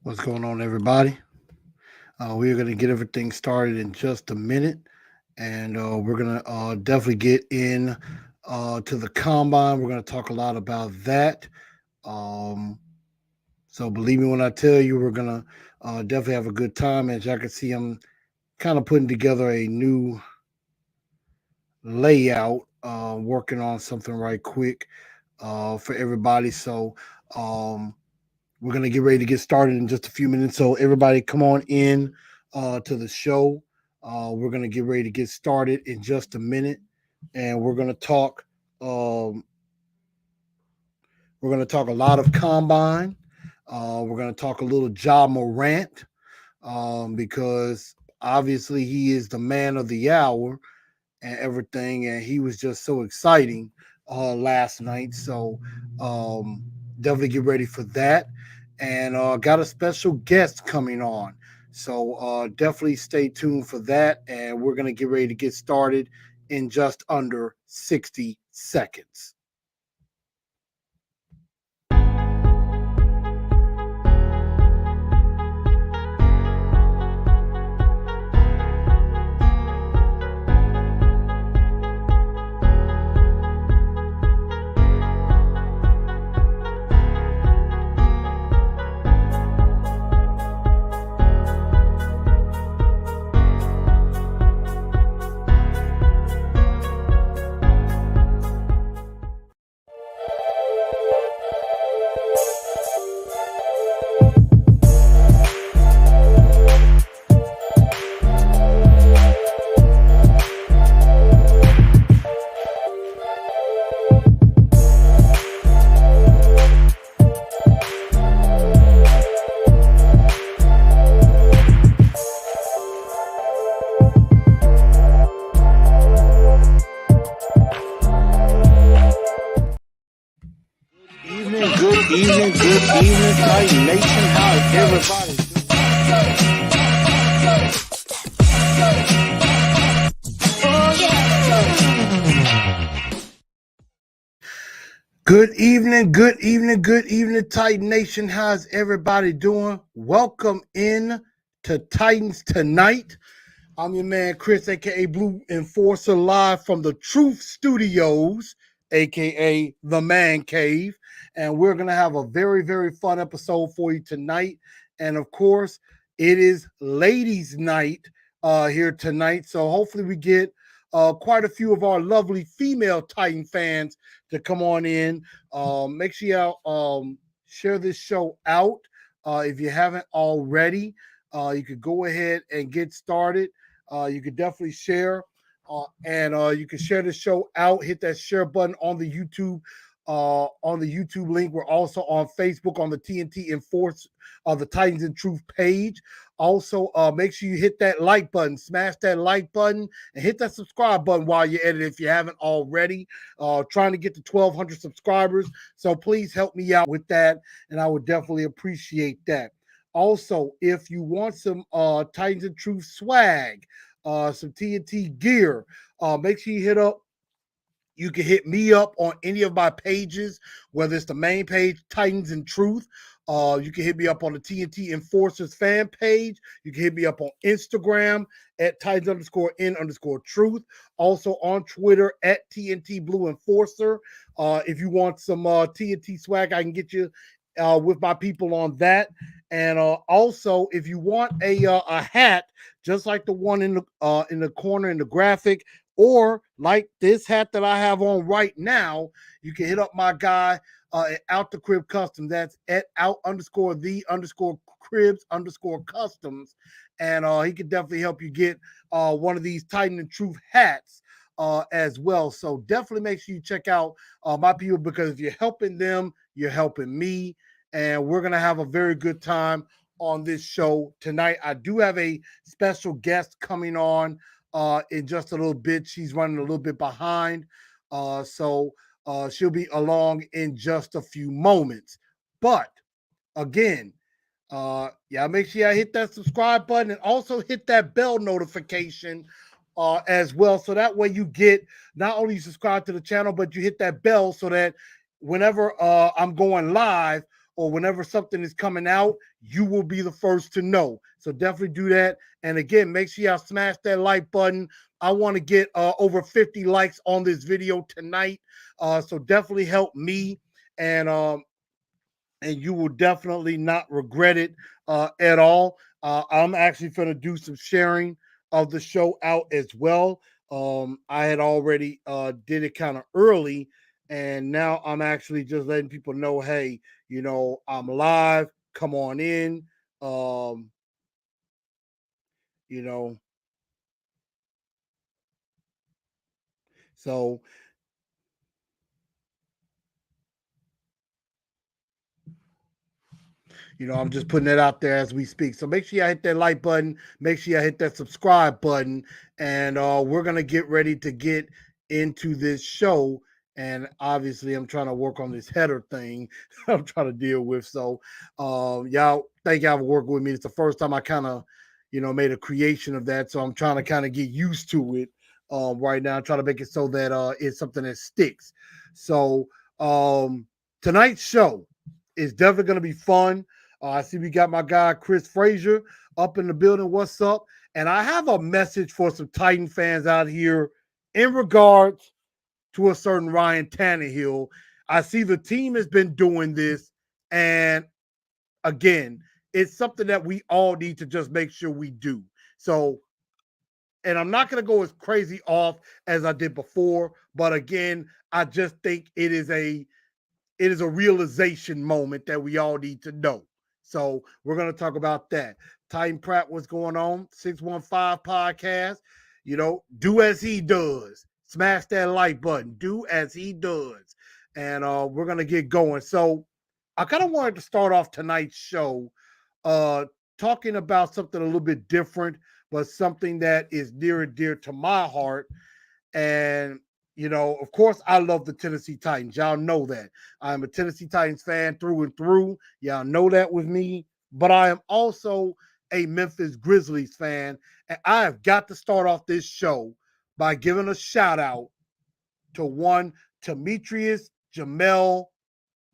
What's going on, everybody? We are going to get everything started in just a minute, and we're going to definitely get in to the combine. We're going to talk a lot about that. Um, so believe me when I tell you, we're going to definitely have a good time. As y'all can see, I'm kind of putting together a new layout, working on something right quick for everybody. So um, we're gonna get ready to get started in just a few minutes. So everybody, come on in to the show. We're gonna get ready to get started in just a minute, and we're gonna talk. Um, we're gonna talk a lot of combine. We're gonna talk a little Ja Morant because obviously he is the man of the hour and everything, and he was just so exciting last night. So um, definitely get ready for that, and got a special guest coming on. So definitely stay tuned for that, and we're gonna get ready to get started in just under 60 seconds. Good evening, Titan Nation. How's everybody good evening, Titan Nation. How's everybody doing? Welcome in to Titans Tonight. I'm your man, Chris, aka Blue Enforcer, live from the Truth Studios, aka the Man Cave. And we're going to have a very, very fun episode for you tonight. And of course, it is Ladies' Night here tonight. So hopefully, we get quite a few of our lovely female Titan fans to come on in. Make sure you share this show out. If you haven't already, you could go ahead and get started. You could definitely share, and you can share the show out. Hit that share button on the YouTube link. We're also on Facebook on the TNT Enforce the Titans and Truth page. Also, make sure you hit that like button, smash that like button, and hit that subscribe button while you're at it if you haven't already. Trying to get to 1,200 subscribers, so please help me out with that, and I would definitely appreciate that. Also, if you want some Titans and Truth swag, some TNT gear, make sure you hit up. You can hit me up on any of my pages, whether it's the main page, Titans and Truth. You can hit me up on the TNT Enforcers fan page. You can hit me up on Instagram at Titans_N_Truth. Also on Twitter at TNT Blue Enforcer. If you want some TNT swag, I can get you with my people on that. And also, if you want a hat, just like the one in the corner in the graphic, or like this hat that I have on right now, you can hit up my guy at Out the Crib Custom. That's at out_the_cribs_customs. And he can definitely help you get one of these Titan and Truth hats as well. So definitely make sure you check out my people, because if you're helping them, you're helping me. And we're going to have a very good time on this show tonight. I do have a special guest coming on in just a little bit. She's running a little bit behind. So she'll be along in just a few moments. But again, make sure you hit that subscribe button and also hit that bell notification as well. So that way you get, not only subscribe to the channel, but you hit that bell so that whenever I'm going live or whenever something is coming out, you will be the first to know. So definitely do that. And again, make sure y'all smash that like button. I want to get over 50 likes on this video tonight. So definitely help me, and you will definitely not regret it at all. I'm actually going to do some sharing of the show out as well. I had already did it kind of early, and now I'm actually just letting people know, hey, I'm live. Come on in. Um, you know, so I'm just putting it out there as we speak. So make sure you hit that like button. Make sure you hit that subscribe button. And we're going to get ready to get into this show. And obviously, I'm trying to work on this header thing I'm trying to deal with. So, y'all, thank y'all for working with me. It's the first time I kind of, made a creation of that. So I'm trying to kind of get used to it right now. I'm trying to make it so that it's something that sticks. So tonight's show is definitely going to be fun. I see we got my guy Chris Frazier up in the building. What's up? And I have a message for some Titan fans out here in regards to a certain Ryan Tannehill. I see the team has been doing this, and again, it's something that we all need to just make sure we do. So, and I'm not going to go as crazy off as I did before, but again, I just think it is a realization moment that we all need to know. So we're going to talk about that. Titan Pratt, what's going on? 615 podcast. Do as he does. Smash that like button. Do as he does. And we're going to get going. So I kind of wanted to start off tonight's show talking about something a little bit different, but something that is near and dear to my heart. And of course, I love the Tennessee Titans. Y'all know that. I'm a Tennessee Titans fan through and through. Y'all know that with me. But I am also a Memphis Grizzlies fan. And I have got to start off this show by giving a shout out to one Demetrius Jamel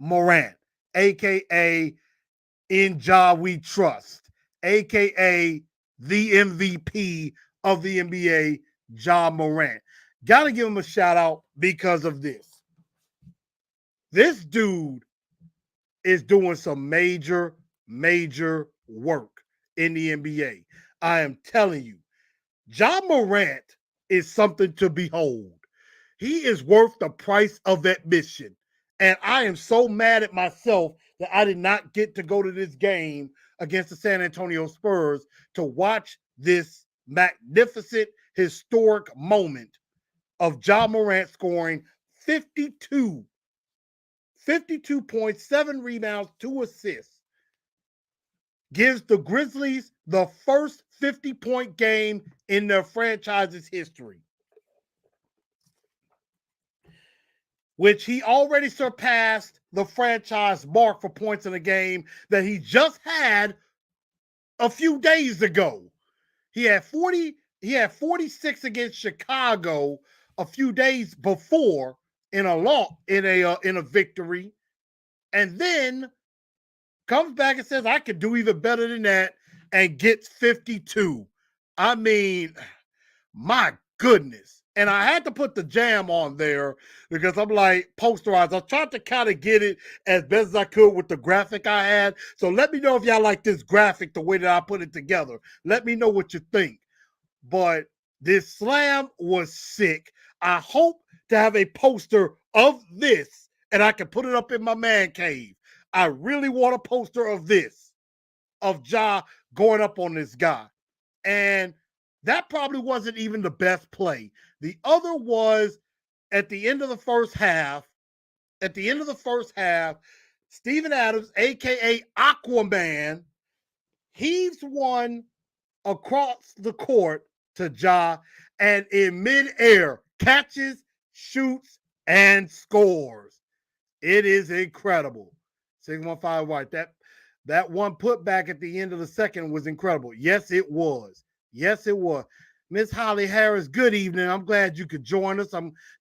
Morant, a.k.a. In Ja We Trust, a.k.a. the MVP of the NBA, Ja Morant. Got to give him a shout out because of this. This dude is doing some major, major work in the NBA. I am telling you, Ja Morant is something to behold. He is worth the price of admission. And I am so mad at myself that I did not get to go to this game against the San Antonio Spurs to watch this magnificent, historic moment of Ja Morant scoring 52.7 rebounds, 2 assists. Gives the Grizzlies the first 50-point game in their franchise's history, which he already surpassed the franchise mark for points in a game that he just had a few days ago. He had 46 against Chicago a few days before in a victory, and then comes back and says, I could do even better than that, and gets 52. I mean, my goodness. And I had to put the jam on there because I'm like, posterized. I tried to kind of get it as best as I could with the graphic I had. So let me know if y'all like this graphic, the way that I put it together. Let me know what you think. But this slam was sick. I hope to have a poster of this and I can put it up in my man cave. I really want a poster of this, of Ja going up on this guy. And that probably wasn't even the best play. The other was at the end of the first half. At the end of the first half, Steven Adams, a.k.a. Aquaman, heaves one across the court to Ja, and in midair catches, shoots, and scores. It is incredible. 615 White. That one put back at the end of the second was incredible. Yes, it was. Yes, it was. Miss Holly Harris, good evening. I'm glad you could join us.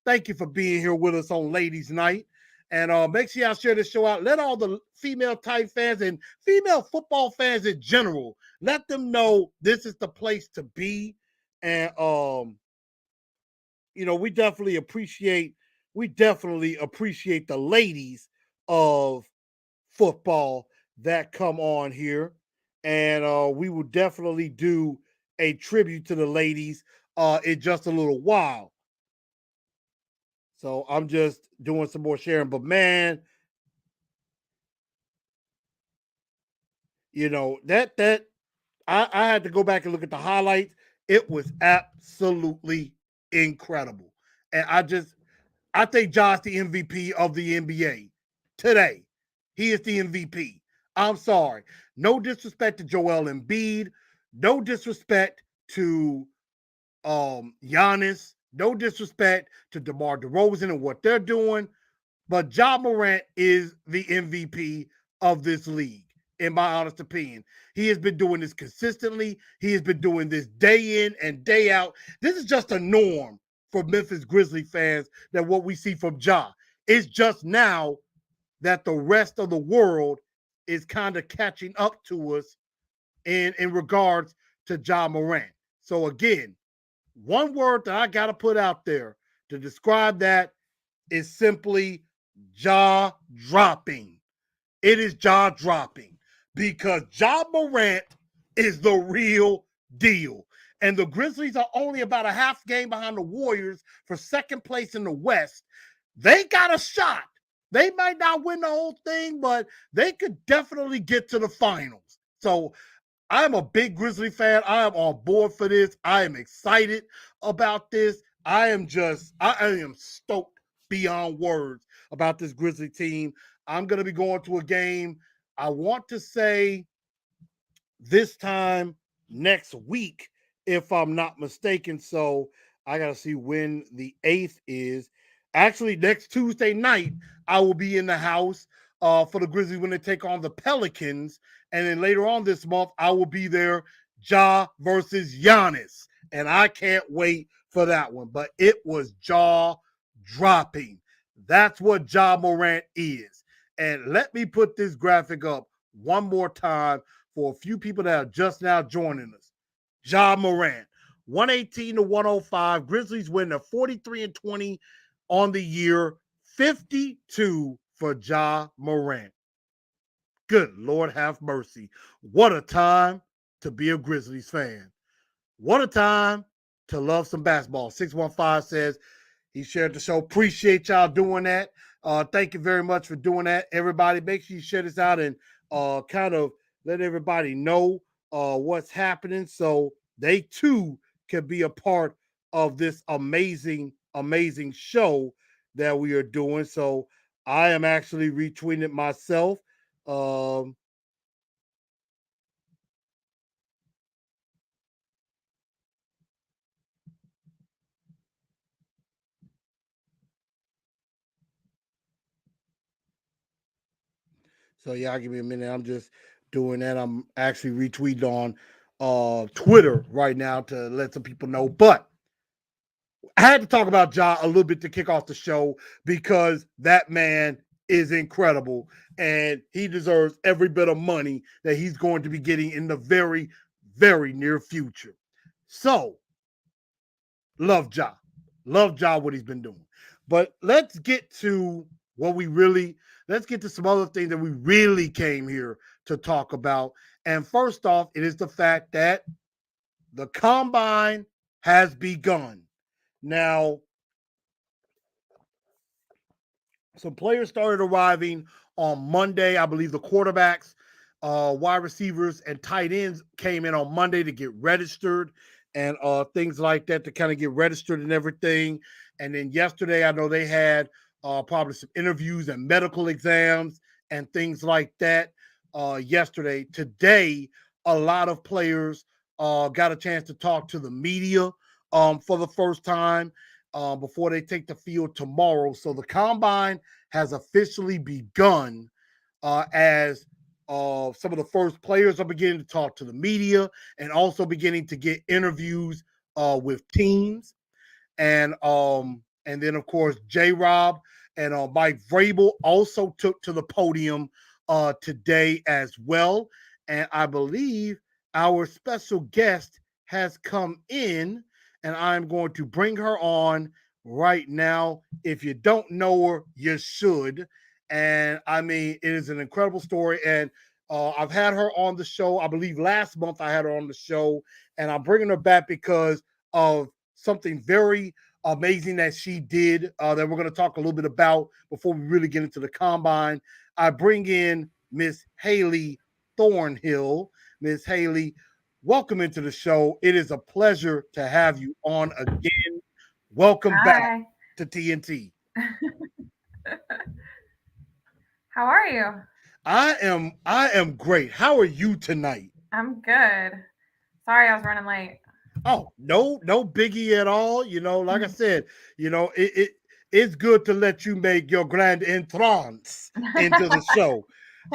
Thank you for being here with us on Ladies Night. And make sure y'all share this show out. Let all the female Titan fans and female football fans in general, let them know this is the place to be. And we definitely appreciate the ladies of football that come on here. And we will definitely do a tribute to the ladies in just a little while. So I'm just doing some more sharing. But man, that I had to go back and look at the highlights. It was absolutely incredible. And I think Josh the MVP of the NBA today. He is the MVP. I'm sorry. No disrespect to Joel Embiid. No disrespect to Giannis. No disrespect to DeMar DeRozan and what they're doing. But Ja Morant is the MVP of this league, in my honest opinion. He has been doing this consistently. He has been doing this day in and day out. This is just a norm for Memphis Grizzlies fans, that what we see from Ja. It's just now that the rest of the world is kind of catching up to us in regards to Ja Morant. So again, one word that I got to put out there to describe that is simply jaw dropping. It is jaw dropping because Ja Morant is the real deal. And the Grizzlies are only about a half game behind the Warriors for second place in the West. They got a shot. They might not win the whole thing, but they could definitely get to the finals. So I'm a big Grizzly fan. I am on board for this. I am excited about this. I am stoked beyond words about this Grizzly team. I'm going to be going to a game, I want to say this time next week, if I'm not mistaken. So I got to see when the 8th is. Actually, next Tuesday night, I will be in the house for the Grizzlies when they take on the Pelicans. And then later on this month, I will be there, Ja versus Giannis. And I can't wait for that one. But it was jaw dropping. That's what Ja Morant is. And let me put this graphic up one more time for a few people that are just now joining us. Ja Morant, 118 to 105. Grizzlies win at 43-20 on the year, 52 for Ja Morant. Good Lord have mercy. What a time to be a Grizzlies fan. What a time to love some basketball. 615 says he shared the show. Appreciate y'all doing that. Thank you very much for doing that. Everybody, make sure you share this out and kind of let everybody know what's happening so they too can be a part of this amazing, amazing show that we are doing. So I am actually retweeting it myself. So y'all give me a minute. I'm just doing that. I'm actually retweeting on Twitter right now to let some people know. But I had to talk about Ja a little bit to kick off the show because that man is incredible and he deserves every bit of money that he's going to be getting in the very, very near future. So, love Ja. Love Ja, what he's been doing. But let's get to let's get to some other things that we really came here to talk about. And first off, it is the fact that the combine has begun. Now, some players started arriving on Monday. I believe the quarterbacks, wide receivers, and tight ends came in on Monday to get registered and things like that to kind of get registered and everything. And then yesterday, I know they had probably some interviews and medical exams and things like that yesterday. Today, a lot of players got a chance to talk to the media for the first time before they take the field tomorrow. So the combine has officially begun as some of the first players are beginning to talk to the media and also beginning to get interviews with teams. And then, of course, J-Rob And Mike Vrabel also took to the podium today as well. And I believe our special guest has come in, and I'm going to bring her on right now. If you don't know her, you should. And I mean, it is an incredible story. And I've had her on the show. I believe last month I had her on the show, and I'm bringing her back because of something very amazing that she did that we're going to talk a little bit about before we really get into the combine. I bring in Miss Haley Thornhill. Miss Haley, welcome into the show. It is a pleasure to have you on again. Welcome back Hi. to TNT. How are you? I am great. How are you tonight? I'm good. Sorry I was running late. Oh, no biggie at all. Like I said, it's good to let you make your grand entrance into the show.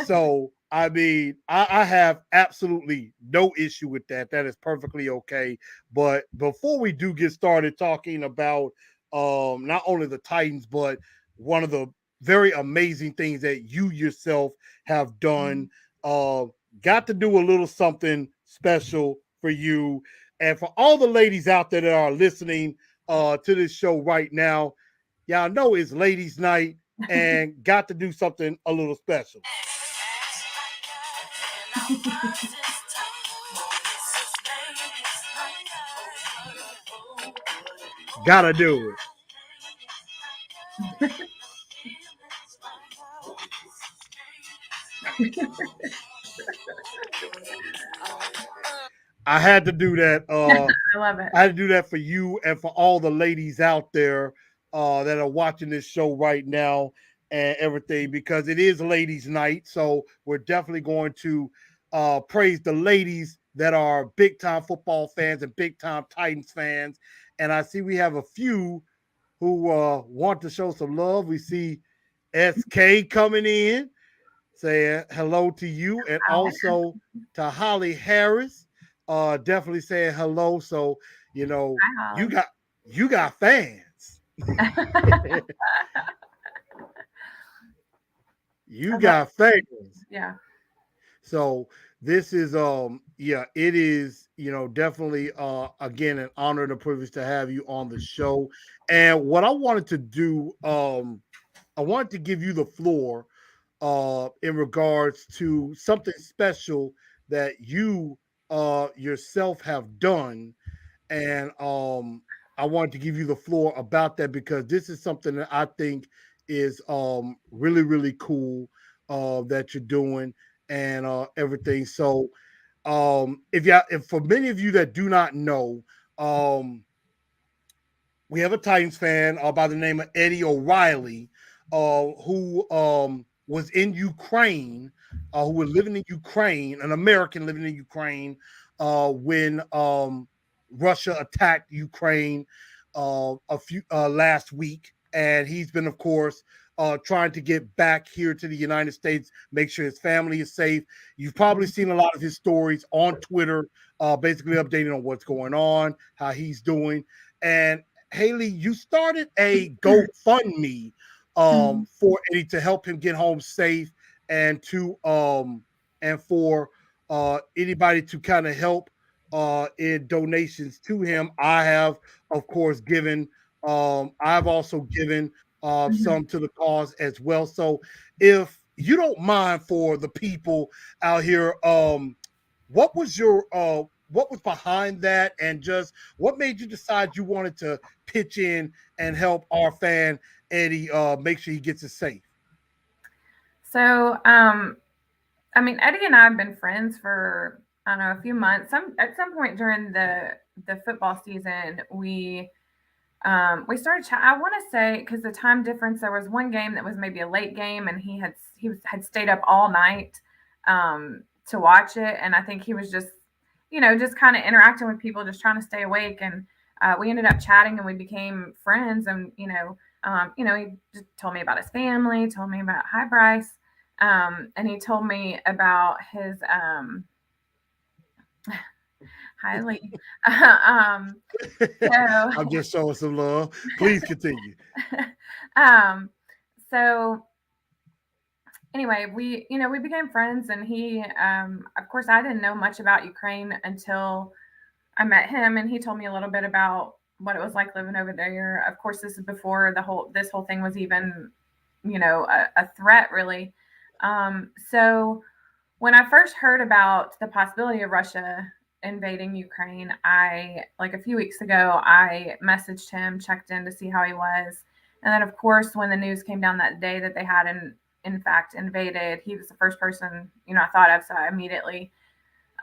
So I mean, I have absolutely no issue with that. That is perfectly okay. But before we do get started talking about not only the Titans, but one of the very amazing things that you yourself have done, uh, got to do a little something special for you and for all the ladies out there that are listening to this show right now. Y'all know it's ladies' night and got to do something a little special. Gotta do it. I had to do that. I love it. I had to do that for you and for all the ladies out there that are watching this show right now and everything because it is ladies' night. So we're definitely going to praise the ladies that are big time football fans and big time Titans fans. And I see we have a few who want to show some love. We see SK coming in saying hello to you and Oh, also to Holly Harris definitely saying hello. So you know you hi, got you got fans. Holly. You I love, got fans. yeah. So this is yeah, it is, definitely again an honor and a privilege to have you on the show. And what I wanted to do, I wanted to give you the floor in regards to something special that you yourself have done. And I wanted to give you the floor about that because this is something that I think is really, really cool that you're doing and everything. So if for many of you that do not know, um, we have a Titans fan by the name of Eddie O'Reilly, who was in Ukraine, who was living in Ukraine, an American living in Ukraine, when Russia attacked Ukraine a few last week, and he's been, of course, trying to get back here to the United States, make sure his family is safe. You've probably seen a lot of his stories on Twitter, basically updating on what's going on, how he's doing, and Haley, you started a GoFundMe Mhm. for Eddie to help him get home safe and to and for anybody to kind of help in donations to him. I have, of course, given I've also given Mhm. some to the cause as well. So if you don't mind for the people out here, what was behind that and just what made you decide you wanted to pitch in and help our fan Eddie make sure he gets it safe? So, I mean, Eddie and I have been friends for I don't know a few months. At some point during the football season, we started chat. I want to say because the time difference, there was one game that was maybe a late game, and had stayed up all night to watch it, and I think he was just just kind of interacting with people, just trying to stay awake, and we ended up chatting, and we became friends, and he just told me about his family, told me about Hi Bryce, and he told me about his highly um so I'm just showing some love. Please continue. um So anyway, we became friends, and he, of course, I didn't know much about Ukraine until I met him, and he told me a little bit about what it was like living over there. Of course, this is before this whole thing was even, a threat really. So when I first heard about the possibility of Russia invading Ukraine, I like a few weeks ago, I messaged him, checked in to see how he was. And then of course, when the news came down that day that they had in fact invaded, he was the first person, I thought of. So I immediately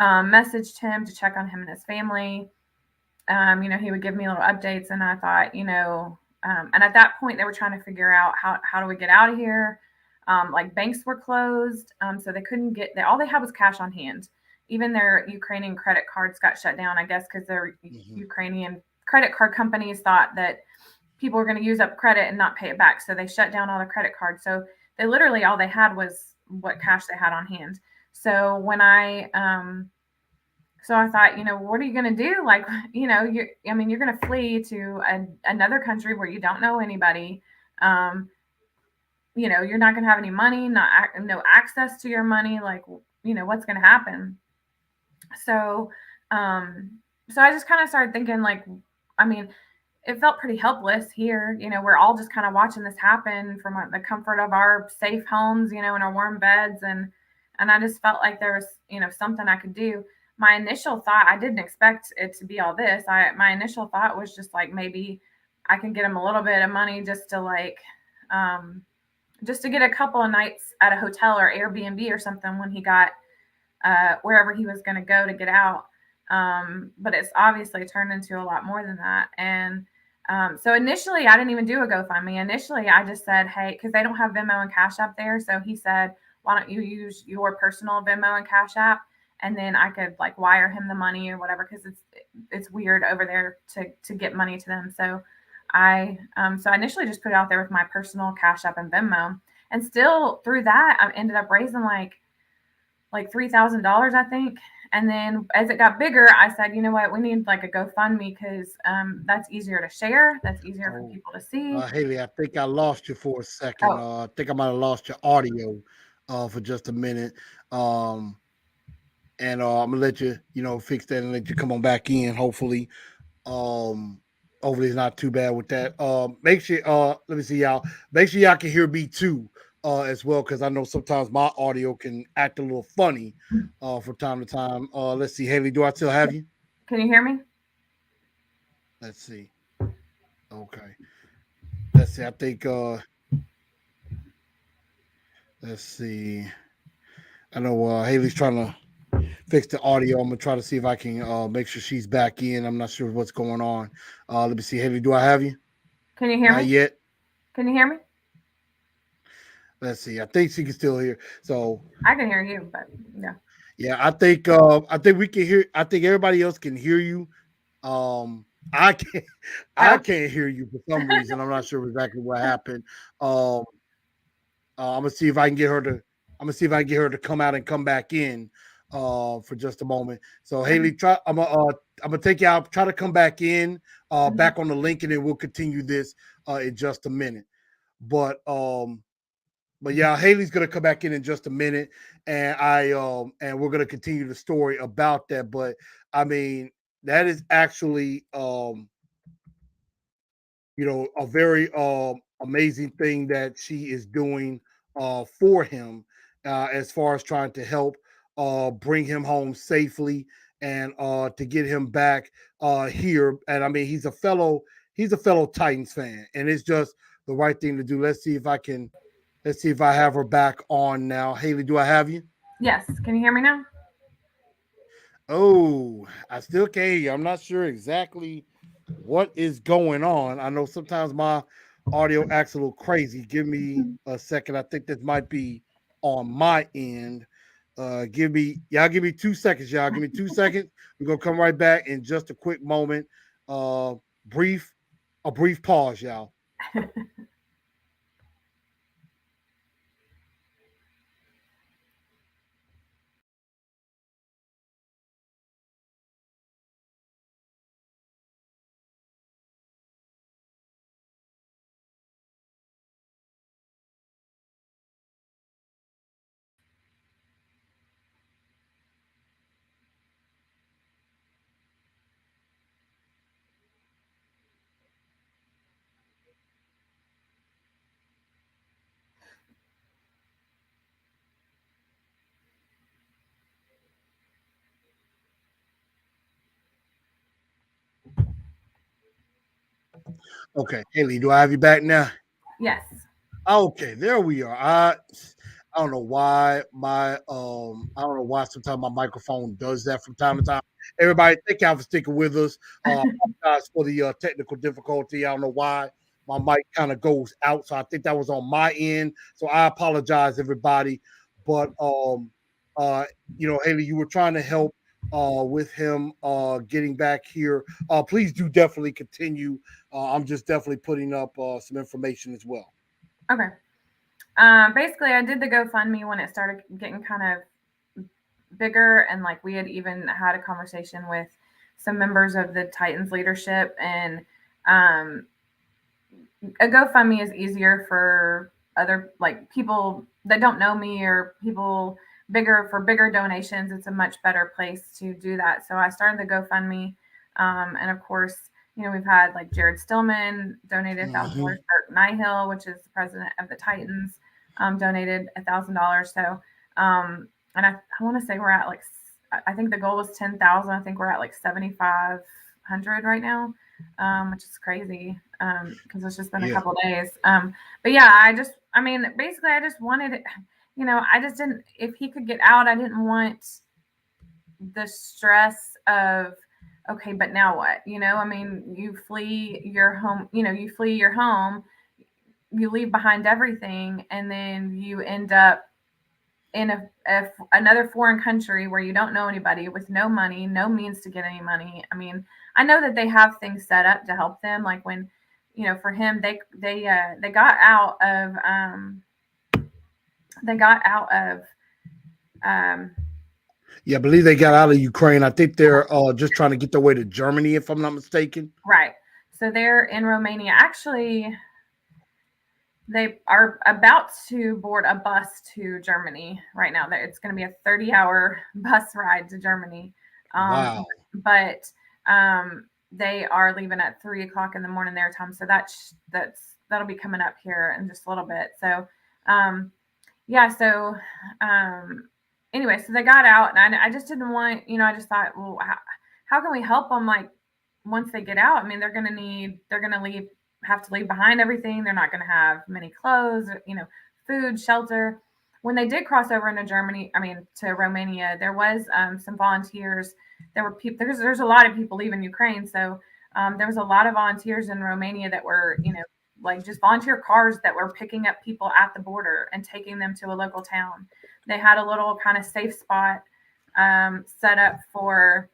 messaged him to check on him and his family. He would give me little updates, and I thought, and at that point they were trying to figure out how do we get out of here. Like banks were closed, so they couldn't get. All they had was cash on hand. Even their Ukrainian credit cards got shut down, I guess, because their Ukrainian credit card companies thought that people were going to use up credit and not pay it back, so they shut down all the credit cards. So they literally all they had was what cash they had on hand. So when so I thought, what are you going to do? Like, you're going to flee to another country where you don't know anybody. You're not going to have any money, no access to your money. Like, what's going to happen? So, so I just kind of started thinking, like, I mean, it felt pretty helpless here. We're all just kind of watching this happen from the comfort of our safe homes, in our warm beds, and I just felt like there was, something I could do. My initial thought, I didn't expect it to be all this. My initial thought was just like maybe I can get him a little bit of money just to just to get a couple of nights at a hotel or Airbnb or something when he got wherever he was going to go to get out. But it's obviously turned into a lot more than that. And so initially, I didn't even do a GoFundMe. Initially, I just said, hey, because they don't have Venmo and Cash App there. So he said, why don't you use your personal Venmo and Cash App? And then I could like wire him the money or whatever, because it's weird over there to get money to them. So I initially just put it out there with my personal Cash App and Venmo. And still through that, I ended up raising like $3,000, I think. And then as it got bigger, I said, you know what, we need like a GoFundMe, because that's easier to share. That's easier for people to see. Haley, I think I lost you for a second. Oh, I think I might have lost your audio for just a minute. And I'm gonna let you, fix that and let you come on back in. Hopefully, hopefully it's not too bad with that. Make sure, let me see y'all. Make sure y'all can hear me too, as well, because I know sometimes my audio can act a little funny, from time to time. Let's see, Haley, do I still have you? can you hear me? Let's see. Okay. Let's see. I think. Let's see. I know Haley's trying to fix the audio. I'm gonna try to see if I can make sure she's back in. I'm not sure what's going on. Let me see. Haley, do I have you? Can you hear Not me? yet. Can you hear me? Let's see. I think she can still hear. So I can hear you, but yeah. yeah, I think we can hear. I think everybody else can hear you. I can't. I Oh, can't hear you for some reason. I'm not sure exactly what happened. Um, I'm gonna see if I can get her to. I'm gonna see if I can get her to come out and come back in for just a moment. So Haley, try. I'm gonna take you out. Try to come back in, back on the link, and then we'll continue this in just a minute. But yeah, Haley's gonna come back in just a minute, and and we're gonna continue the story about that. But I mean, that is actually a very amazing thing that she is doing for him, as far as trying to help bring him home safely and to get him back here. And I mean, he's a fellow Titans fan, and it's just the right thing to do. Let's see if I have her back on now. Haley, do I have you? yes. Can you hear me now? Oh, I still can't hear you. I'm not sure exactly what is going on. I know sometimes my audio acts a little crazy. Give me a second. I think this might be on my end. Give me 2 seconds, y'all. Give me 2 seconds. We're gonna come right back in just a quick moment. Uh brief, a brief pause, y'all. Okay, Haley, do I have you back now? Yes. Okay, there we are. I don't know why I don't know why sometimes my microphone does that from time to time. Everybody, thank y'all for sticking with us. Apologize for the technical difficulty. I don't know why my mic kind of goes out, so I think that was on my end. So I apologize, everybody. But uh, Haley, you were trying to help with him getting back here. Please do definitely continue. I'm just definitely putting up some information as well. Okay. Basically, I did the GoFundMe when it started getting kind of bigger, and like we had even had a conversation with some members of the Titans leadership, and um, a GoFundMe is easier for other like people that don't know me or people bigger donations. It's a much better place to do that. So I started the GoFundMe, and of course, we've had like Jared Stillman donated $1,000. Bert Nihill, which is the president of the Titans, donated $1,000. So, and I want to say we're at like I think the goal was 10,000. I think we're at like 7,500 right now, which is crazy because it's just been a couple of days. But yeah, basically, I just wanted, I just didn't, if he could get out, I didn't want the stress of, okay, but now what? You flee your home, you leave behind everything, and then you end up in another foreign country where you don't know anybody with no money, no means to get any money. I mean, I know that they have things set up to help them. Like when, for him, they got out of um, Yeah, I believe they got out of Ukraine. I think they're just trying to get their way to Germany, if I'm not mistaken. Right. So they're in Romania. Actually, they are about to board a bus to Germany right now. It's going to be a 30-hour bus ride to Germany. Wow. But they are leaving at 3 o'clock in the morning their time. So that'll be coming up here in just a little bit. So yeah. So anyway, so they got out, and I just didn't want, I just thought, well, how can we help them? Like once they get out, I mean, they're going to have to leave behind everything. They're not going to have many clothes, food, shelter. When they did cross over into to Romania, there was some volunteers. There were people. There's a lot of people leaving Ukraine, so there was a lot of volunteers in Romania that were, like just volunteer cars that were picking up people at the border and taking them to a local town. They had a little kind of safe spot set up for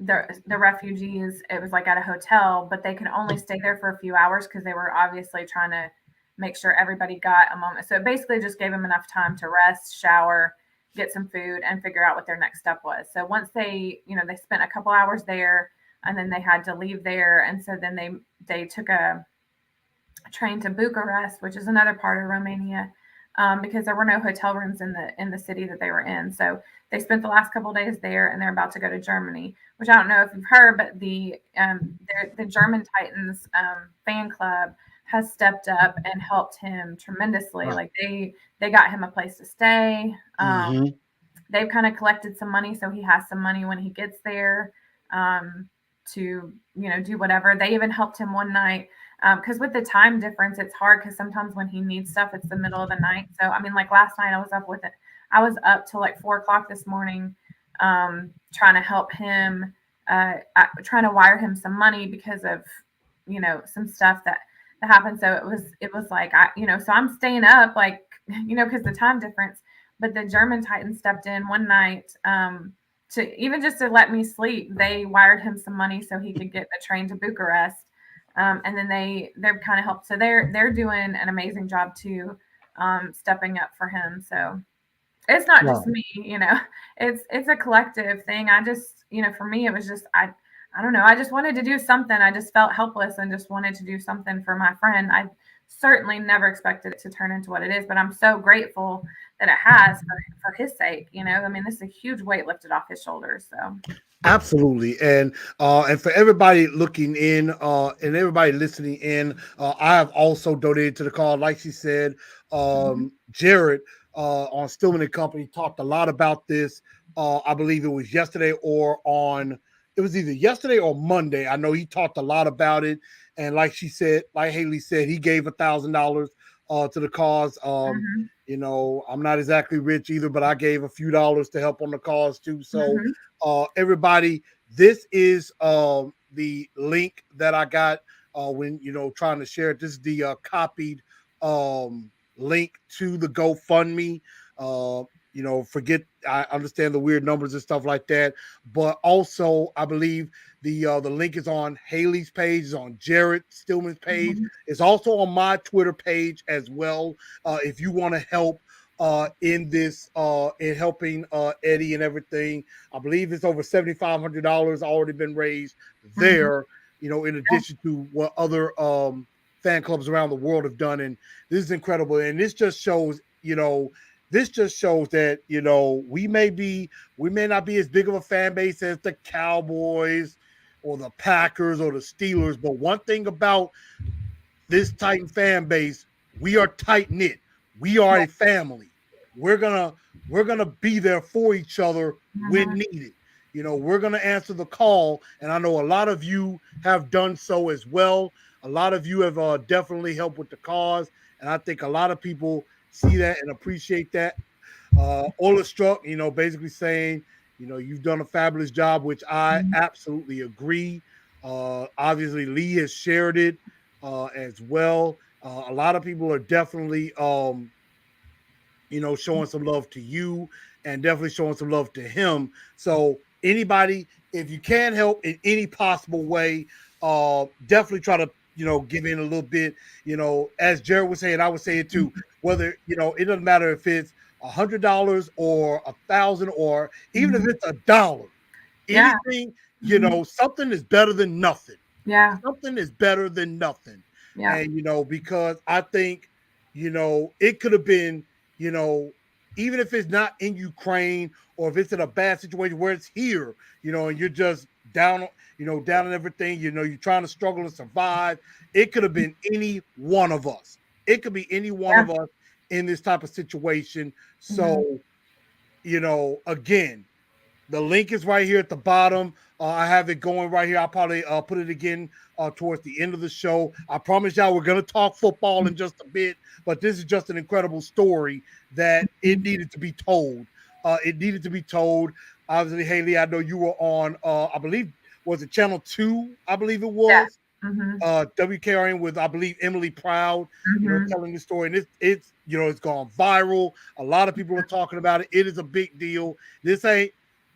the refugees. It was like at a hotel, but they could only stay there for a few hours because they were obviously trying to make sure everybody got a moment. So it basically just gave them enough time to rest, shower, get some food, and figure out what their next step was. So once they spent a couple hours there, and then they had to leave there, and so then they took a train to Bucharest, which is another part of Romania, because there were no hotel rooms in the city that they were in. So they spent the last couple of days there, and they're about to go to Germany, which I don't know if you've heard, but the German Titans fan club has stepped up and helped him tremendously. Like they got him a place to stay. They've kind of collected some money, so he has some money when he gets there to do whatever. They even helped him one night because with the time difference, it's hard because sometimes when he needs stuff, it's the middle of the night. So I mean, like last night, I was up till like 4 o'clock this morning, trying to help him, trying to wire him some money because of some stuff that happened. So it was like so I'm staying up like because the time difference. But the German Titans stepped in one night to even just to let me sleep. They wired him some money so he could get the train to Bucharest. And then they're kind of helped. So they're doing an amazing job too, stepping up for him. So it's not just me, it's a collective thing. I just, for me, it was just, I don't know. I just wanted to do something. I just felt helpless and just wanted to do something for my friend. I certainly never expected it to turn into what it is, but I'm so grateful that it has for his sake. I mean, this is a huge weight lifted off his shoulders. So absolutely. And for everybody looking in and everybody listening in, I have also donated to the cause. Like she said, Jared on Stillman and Company talked a lot about this. I believe it was yesterday or on it was either yesterday or Monday. I know he talked a lot about it, and like she said, like Haley said, he gave $1,000 to the cause. Mhm. You know, I'm not exactly rich either, but I gave a few dollars to help on the cause too. So, Mhm. everybody, this is the link that I got when trying to share it. This is the copied link to the GoFundMe. Uh, forget, I understand the weird numbers and stuff like that, but also I believe the link is on Haley's page, is on Jared Stillman's page. Mhm. It's also on my Twitter page as well. If you want to help in this in helping Eddie and everything, I believe it's over $7,500 already been raised Mhm. there. In addition to what other fan clubs around the world have done, and this is incredible. And this just shows, this just shows that we may not be as big of a fan base as the Cowboys or the Packers or the Steelers, but one thing about this Titan fan base, we are tight knit. We are a family. We're gonna be there for each other when Mhm. needed. We're gonna answer the call, and I know a lot of you have done so as well. A lot of you have definitely helped with the cause, and I think a lot of people see that and appreciate that. Ola Struck, basically saying, you've done a fabulous job, which I Mhm. absolutely agree. Obviously, Lee has shared it as well. A lot of people are definitely, showing some love to you and definitely showing some love to him. So, anybody, if you can help in any possible way, definitely try to, give in a little bit. As Jared was saying, I would say it too. Whether it doesn't matter if it's $100 or 1,000 or even if Mhm. it's $1. Yeah. Anything, Mhm. something is better than nothing. Yeah. Something is better than nothing. Yeah. And because I think, it could have been, you know, even if it's not in Ukraine or if it's in a bad situation where it's here, and you're just down, down and everything, you're trying to struggle to survive. It could have been any one of us. It could be any one Yeah. of us in this type of situation. Mhm. So, again, the link is right here at the bottom. I have it going right here. I'll probably put it again towards the end of the show. I promise y'all we're going to talk football in just a bit, but this is just an incredible story that it Mhm. needed to be told. It needed to be told. Obviously, Haley, I know you were on, I believe, was it Channel 2? I believe it Yeah. was. Mhm. WKRN with, I believe, Emily Proud, Mhm. telling the story. And it's it's gone viral. A lot of people are talking about it. It is a big deal. This ain't,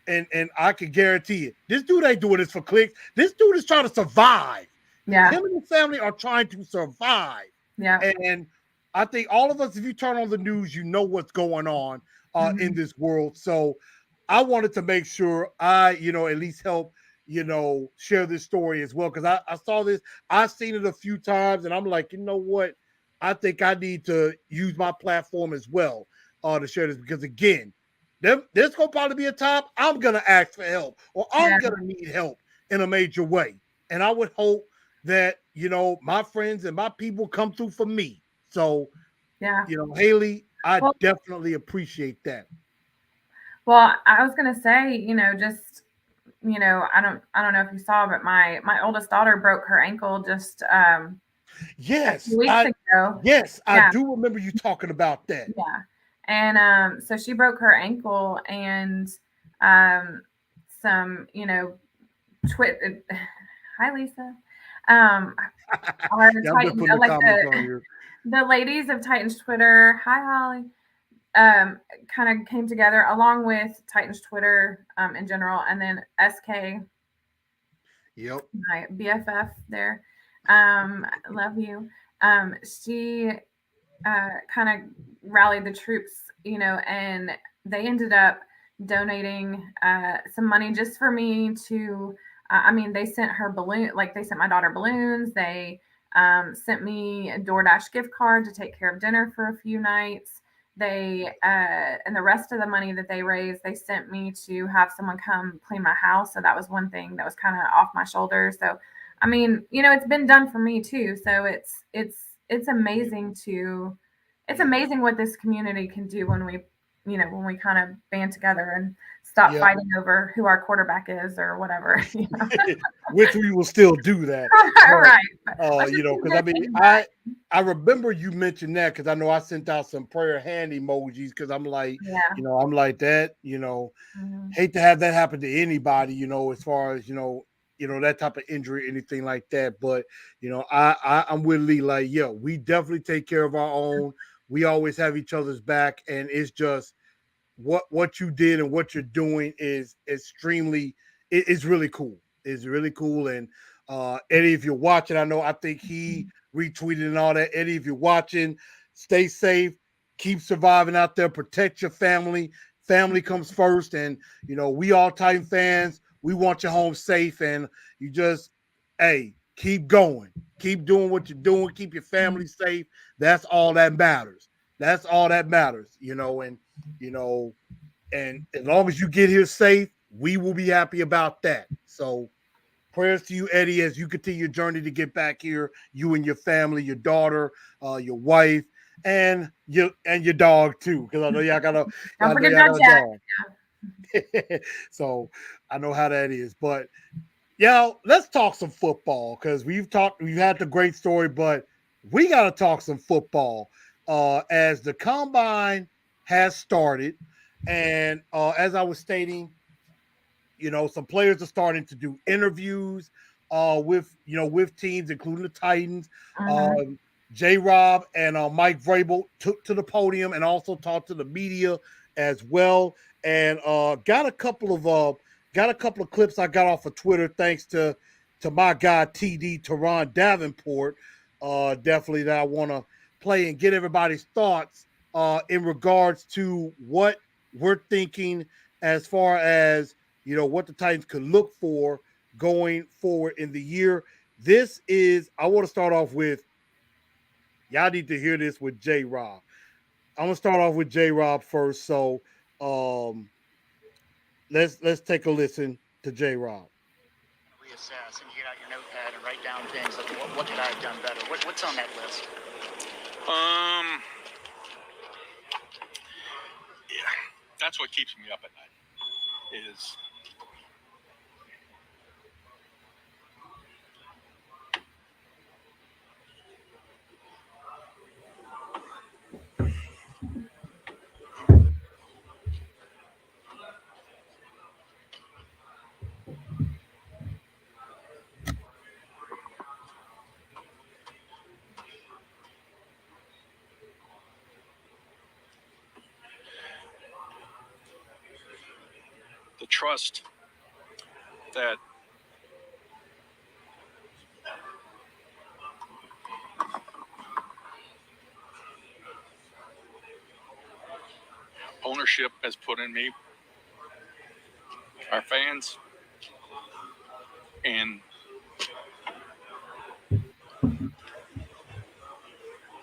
and I can guarantee it. This dude ain't doing this for clicks. This dude is trying to survive. Yeah. Him and his family are trying to survive. Yeah. And I think all of us, if you turn on the news, you know what's going on in Mhm. this world. So I wanted to make sure I, at least help, share this story as well. Because I saw this, I've seen it a few times, and I'm like, you know what? I think I need to use my platform as well to share this. Because again, there's gonna probably be a time I'm gonna ask for help or I'm Yeah. gonna need help in a major way. And I would hope that, my friends and my people come through for me. So, Yeah. Haley, I Well, definitely appreciate that. I was gonna say, just I don't know if you saw, but my oldest daughter broke her ankle just a few Yes, weeks I ago. yes, I Yeah. do remember you talking about that. Yeah. And so she broke her ankle and um some, twit hi Lisa. Um our Yeah, I'm just Titan putting the like comments on here. the ladies of Titan's Twitter, hi Holly, kind of came together along with Titan's Twitter in general, and then SK, Yep. my BFF there. Love you. She kind of rallied the troops, and they ended up donating some money just for me to. I mean, they sent her balloon, like they sent my daughter balloons. They sent me a DoorDash gift card to take care of dinner for a few nights. They and the rest of the money that they raised, they sent me to have someone come clean my house. So that was one thing that was kind of off my shoulders. So, I mean, it's been done for me too. So it's Yeah. amazing to it's Yes. amazing what this community can do when we when we kind of band together and stop fighting over who our quarterback is or whatever. Which we will still do that. Right. Because I mean, I remember you mentioned that because I know I sent out some prayer hand emojis because I'm like, I'm like that, hate to have that happen to anybody, as far as, that type of injury, anything like that. But, I'm with Lee, like, we definitely take care of our own. We always have each other's back. And it's just what you did and what you're doing is extremely, it's really cool. It's really cool. And Eddie, if you're watching, I think he retweeted and all that. Eddie, if you're watching, stay safe, keep surviving out there, protect your family. Family comes first. And, we all Titan fans, we want you home safe. And you just, keep going. Keep doing what you're doing. Keep your family safe. That's all that matters. That's all that matters, and as long as you get here safe, we will be happy about that. So prayers to you, Eddie, as you continue your journey to get back here, you and your family, your daughter, your wife, and your dog too. Because I know y'all got a dog. So I know how that is. But let's talk some football because we've had the great story, but we got to talk some football as the combine has started. And as I was stating, some players are starting to do interviews with teams, including the Titans. J-Rob and Mike Vrabel took to the podium and also talked to the media as well. And got a couple of clips I got off of Twitter thanks to my guy TD Teron Davenport. Definitely that I want to play and get everybody's thoughts in regards to what we're thinking as far as what the Titans could look for going forward in the year. I want to start off with, y'all need to hear this with J-Rob. I'm gonna start off with J-Rob first. So let's take a listen to J-Rob. Reassess and get out your notepad and write down things like what could I have done better? What's on that list? Yeah, that's what keeps me up at night. Is the trust that ownership has put in me, our fans, and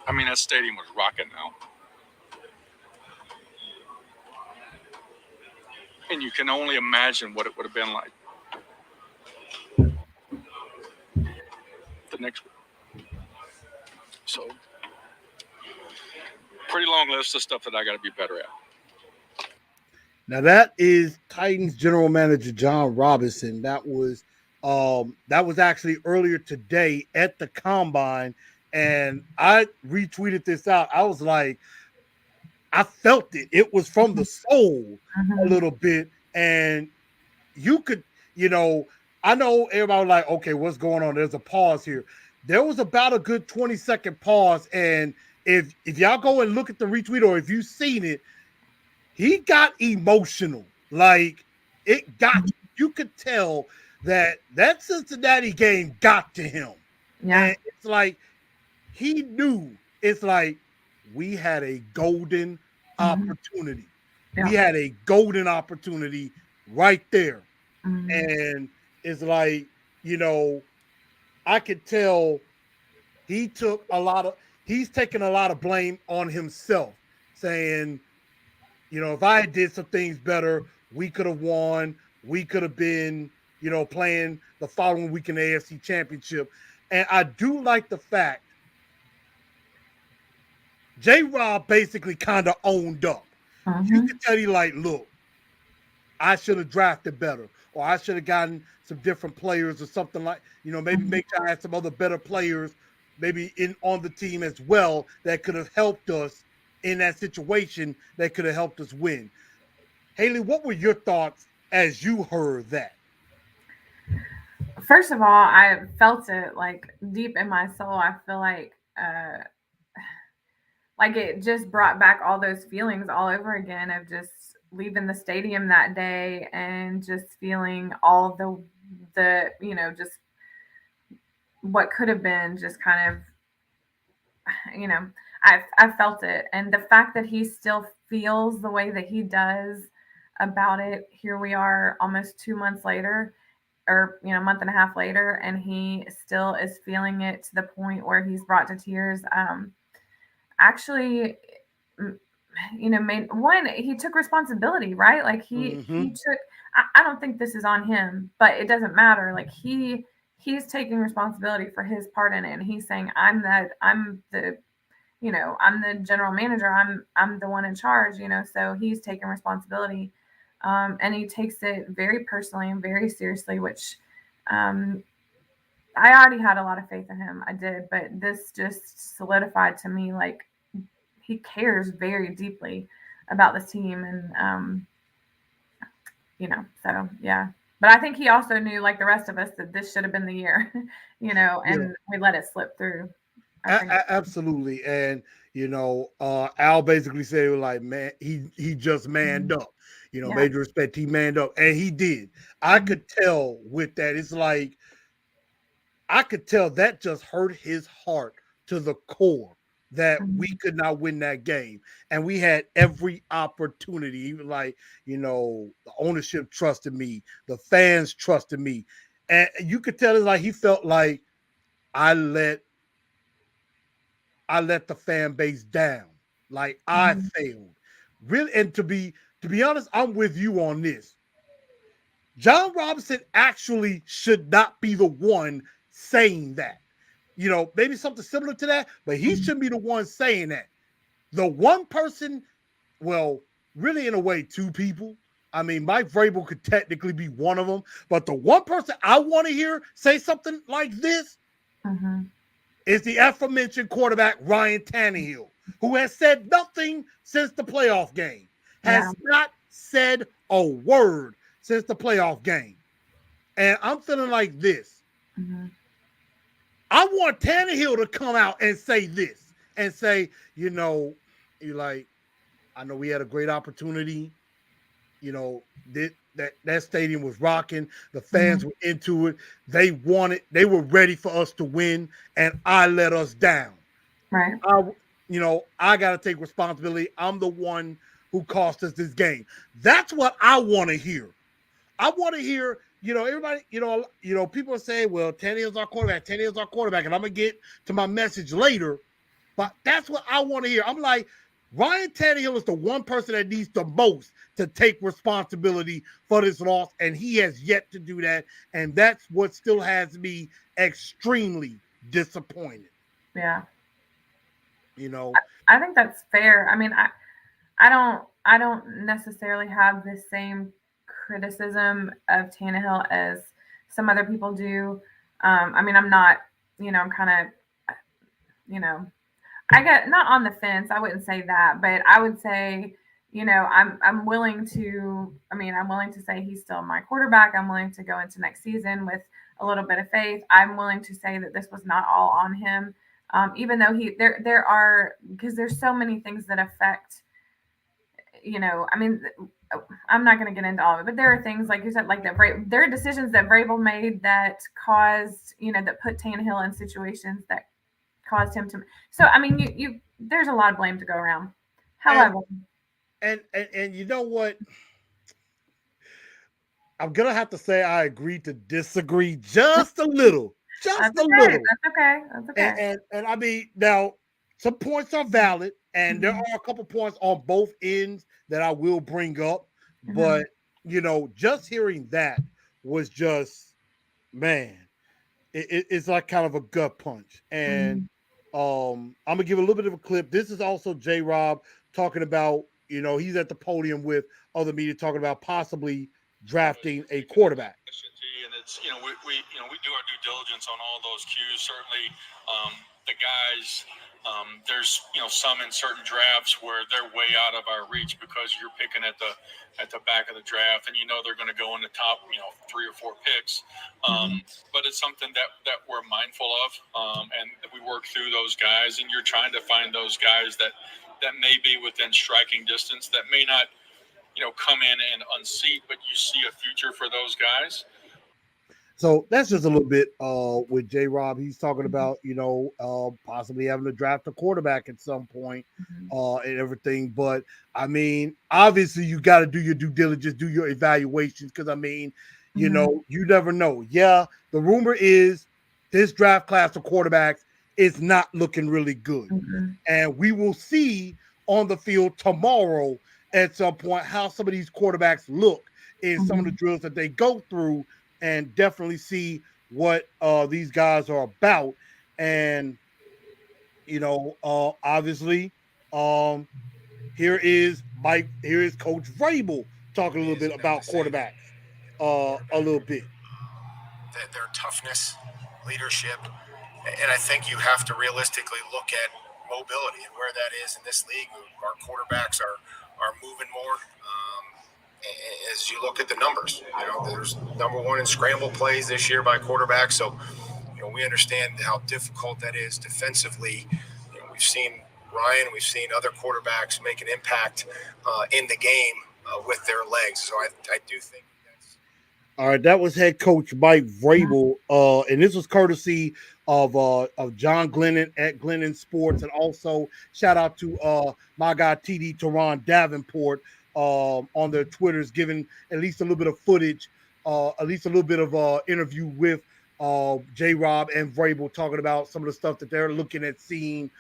I mean that stadium was rocking now. And you can only imagine what it would have been like the next week. So, pretty long list of stuff that I got to be better at. Now that is Titans general manager John Robinson. That was actually earlier today at the combine, and I retweeted this out. I was like, I felt it. It was from the soul a little bit, and you could, I know everybody was like, okay, what's going on? There's a pause here. There was about a good 20-second pause, and if y'all go and look at the retweet or if you've seen it, he got emotional. Like it got you could tell that Cincinnati game got to him. Yeah. And it's like he knew it's like we had a golden opportunity. Yeah. We had a golden opportunity right there. And it's like, I could tell he's taking a lot of blame on himself, saying, if I did some things better, we could have won. We could have been, playing the following week in the AFC Championship. And I do like the fact J-Rob basically kind of owned up. You could tell you like, look, I should have drafted better, or I should have gotten some different players or something like, maybe make sure I had some other better players maybe on the team as well that could have helped us in that situation, that could have helped us win. Haley, what were your thoughts as you heard that? First of all, I felt it like deep in my soul. I feel like it just brought back all those feelings all over again of just leaving the stadium that day and just feeling all the just what could have been, just kind of I felt it. And the fact that he still feels the way that he does about it, here we are almost 2 months later, or a month and a half later, and he still is feeling it to the point where he's brought to tears. Actually, made one, he took responsibility, right? Like he took, I don't think this is on him, but it doesn't matter. Like he's taking responsibility for his part in it, and he's saying, I'm the general manager, I'm the one in charge, so he's taking responsibility. And he takes it very personally and very seriously, which I already had a lot of faith in him. I did, but this just solidified to me, like, he cares very deeply about this team. And, so yeah. But I think he also knew, like the rest of us, that this should have been the year, and we let it slip through. Absolutely. And, Al basically said, like, man, he just manned up, major respect. He manned up, and he did. I could tell with that. It's like, I could tell that just hurt his heart to the core that we could not win that game. And we had every opportunity. Even like, the ownership trusted me, the fans trusted me. And you could tell it's like he felt like I let the fan base down. Like I failed. Really, and to be honest, I'm with you on this. John Robinson actually should not be the one saying that. Maybe something similar to that, but he shouldn't be the one saying that. The one person, well, really in a way, two people. I mean, Mike Vrabel could technically be one of them, but the one person I want to hear say something like this is the aforementioned quarterback Ryan Tannehill, who has said nothing since the playoff game, has not said a word since the playoff game. And I'm feeling like this. I want Tannehill to come out and say this, and say, you're like, I know we had a great opportunity. That stadium was rocking. The fans were into it. They were ready for us to win, and I let us down. Right. I got to take responsibility. I'm the one who cost us this game. That's what I want to hear. I want to hear, everybody, people are saying, well, Tannehill's our quarterback, and I'm going to get to my message later, but that's what I want to hear. I'm like, Ryan Tannehill is the one person that needs the most to take responsibility for this loss, and he has yet to do that, and that's what still has me extremely disappointed. Yeah. I think that's fair. I mean, I don't necessarily have the same criticism of Tannehill as some other people do. I mean, I'm not, I'm kind of, I get not on the fence. I wouldn't say that, but I would say, I'm willing to say he's still my quarterback. I'm willing to go into next season with a little bit of faith. I'm willing to say that this was not all on him. Even though there are, because there's so many things that affect, I mean, I'm not going to get into all of it, but there are things, like you said, like that. There are decisions that Vrabel made that caused, that put Tannehill in situations that caused him to. So, I mean, you there's a lot of blame to go around. However, and you know what? I'm gonna have to say I agree to disagree just a little. Just a little. That's okay. And I mean, now some points are valid, and there are a couple points on both ends that I will bring up. But just hearing that was just, man, it's like kind of a gut punch. And I'm gonna give a little bit of a clip. This is also J-Rob talking about you know, he's at the podium with other media talking about possibly drafting a quarterback. And it's, we do our due diligence on all those cues. Certainly, the guys, there's some in certain drafts where they're way out of our reach because you're picking at the back of the draft, and they're going to go in the top 3 or 4 picks. But it's something that we're mindful of, and we work through those guys. And you're trying to find those guys that may be within striking distance, that may not come in and unseat, but you see a future for those guys. So that's just a little bit with J-Rob. He's talking about, possibly having to draft a quarterback at some point and everything. But, I mean, obviously you got to do your due diligence, do your evaluations because, I mean, you never know. Yeah, the rumor is this draft class of quarterbacks is not looking really good. And we will see on the field tomorrow at some point how some of these quarterbacks look in some of the drills that they go through, and definitely see what these guys are about. And obviously here is Coach Vrabel talking a little bit about quarterbacks a little bit. Their toughness, leadership, and I think you have to realistically look at mobility and where that is in this league. Our quarterbacks are moving more. As you look at the numbers, there's number 1 in scramble plays this year by quarterbacks. So, we understand how difficult that is defensively. We've seen Ryan, we've seen other quarterbacks make an impact in the game with their legs. So I do think that's. All right, that was head coach Mike Vrabel, and this was courtesy of John Glennon at Glennon Sports, and also shout out to my guy TD Teron Davenport on their Twitters, giving at least a little bit of footage, at least a little bit of interview with J-Rob and Vrabel, talking about some of the stuff that they're looking at seeing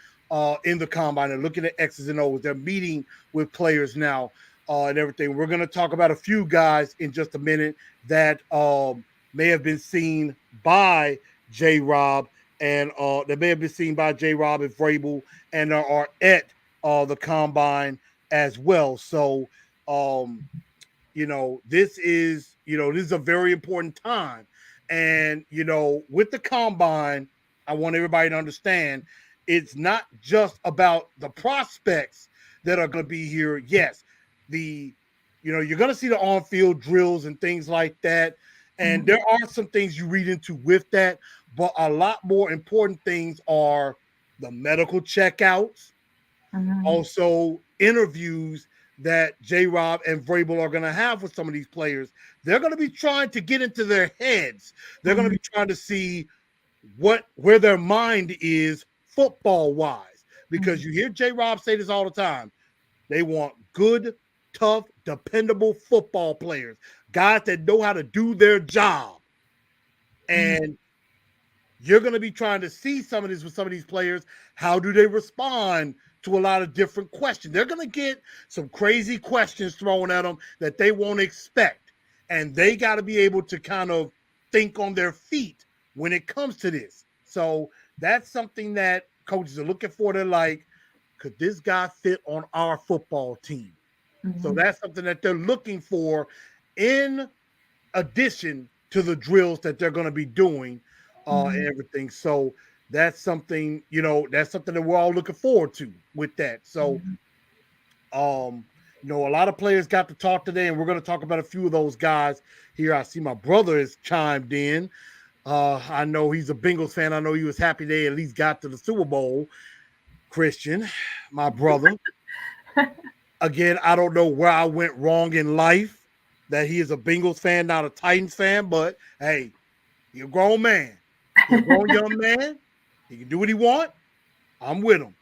in the combine and looking at X's and O's. They're meeting with players now and everything. We're going to talk about a few guys in just a minute that may have been seen by J-Rob and that may have been seen by J-Rob and Vrabel and are at the combine as well. So, this is a very important time. And, with the combine, I want everybody to understand it's not just about the prospects that are going to be here. Yes, you're going to see the on-field drills and things like that. And there are some things you read into with that, but a lot more important things are the medical checkouts, also interviews that J-Rob and Vrabel are going to have with some of these players. They're going to be trying to get into their heads. They're going to be trying to see where their mind is football-wise, because you hear J-Rob say this all the time. They want good, tough, dependable football players, guys that know how to do their job. And you're going to be trying to see some of this with some of these players. How do they respond to a lot of different questions? They're going to get some crazy questions thrown at them that they won't expect. And they got to be able to kind of think on their feet when it comes to this. So that's something that coaches are looking for. They're like, could this guy fit on our football team? So that's something that they're looking for in addition to the drills that they're going to be doing and everything. So that's something, that we're all looking forward to with that. So, a lot of players got to talk today, and we're going to talk about a few of those guys here. I see my brother has chimed in. I know he's a Bengals fan. I know he was happy they at least got to the Super Bowl. Christian, my brother. Again, I don't know where I went wrong in life that he is a Bengals fan, not a Titans fan, but hey, you're a grown man. You're a grown young man. He can do what he wants. I'm with him.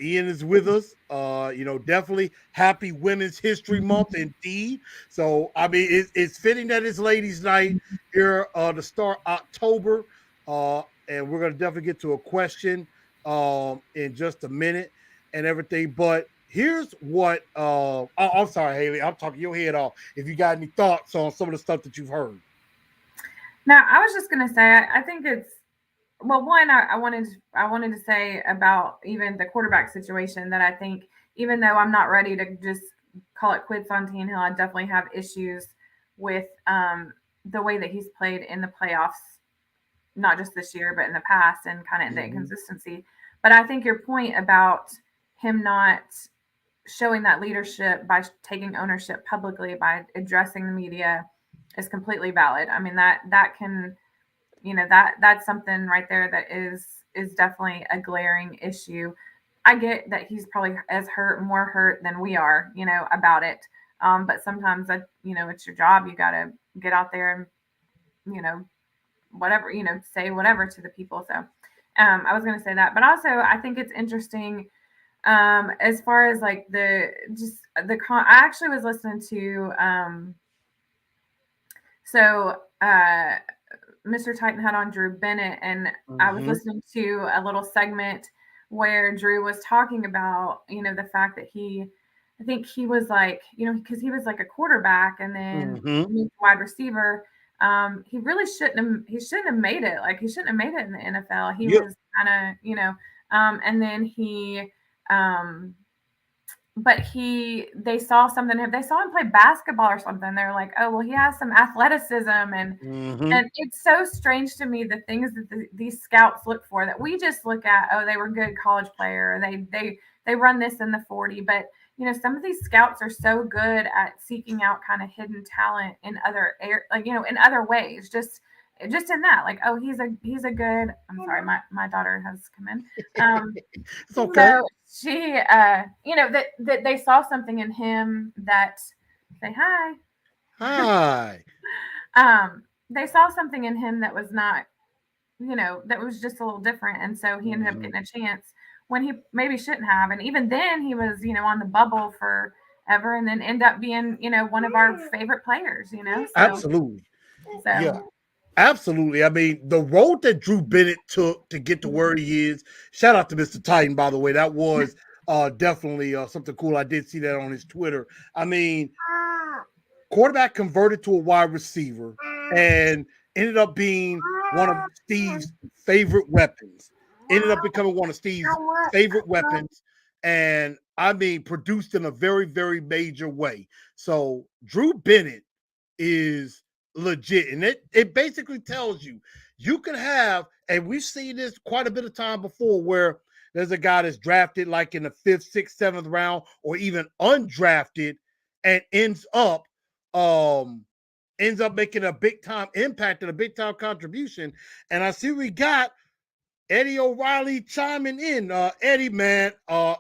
Ian is with us. Definitely happy Women's History Month indeed. So, I mean, it's fitting that it's ladies' night here to start October. And we're going to definitely get to a question in just a minute and everything. But here's what I'm sorry, Haley. I'm talking your head off. If you got any thoughts on some of the stuff that you've heard. Now, I was just going to say, I think it's, well, one, I wanted to say about even the quarterback situation that I think even though I'm not ready to just call it quits on Tannehill, I definitely have issues with the way that he's played in the playoffs, not just this year, but in the past, and kind of the inconsistency. But I think your point about him not showing that leadership by taking ownership publicly, by addressing the media, is completely valid. I mean, that can, that's something right there that is definitely a glaring issue. I get that he's probably more hurt than we are, about it. But sometimes it's your job. You got to get out there and, whatever, say whatever to the people. So I was going to say that, but also I think it's interesting as far as like I actually was listening to Mr. Titan had on Drew Bennett, and I was listening to a little segment where Drew was talking about, the fact that I think he was like, because he was like a quarterback and then wide receiver. He really he shouldn't have made it. Like, he shouldn't have made it in the NFL. He was kind of, and then but they saw something. They saw him play basketball or something. They're like, oh, well, he has some athleticism, and it's so strange to me the things that these scouts look for that we just look at. Oh, they were a good college player. They run this in the 40, but some of these scouts are so good at seeking out kind of hidden talent in other in other ways. Just in that, like, oh, he's a good. I'm sorry, my daughter has come in. It's okay. So she, that they saw something in him that say hi. Hi. They saw something in him that was not, that was just a little different, and so he ended up getting a chance when he maybe shouldn't have. And even then, he was, on the bubble forever, and then end up being, one of our favorite players. So, Absolutely. So. Yeah. Absolutely. I mean, the road that Drew Bennett took to get to where he is, shout out to Mr. Titan, by the way. That was definitely something cool. I did see that on his Twitter. I mean, quarterback converted to a wide receiver and ended up being one of Steve's favorite weapons. Ended up becoming one of Steve's favorite weapons. And I mean, produced in a very, very major way. So Drew Bennett is legit, and it basically tells you can have, and we've seen this quite a bit of time before, where there's a guy that's drafted like in the 5th, 6th, 7th round, or even undrafted, and ends up making a big time impact and a big time contribution. And I see we got Eddie O'Reilly chiming in. Eddie, man,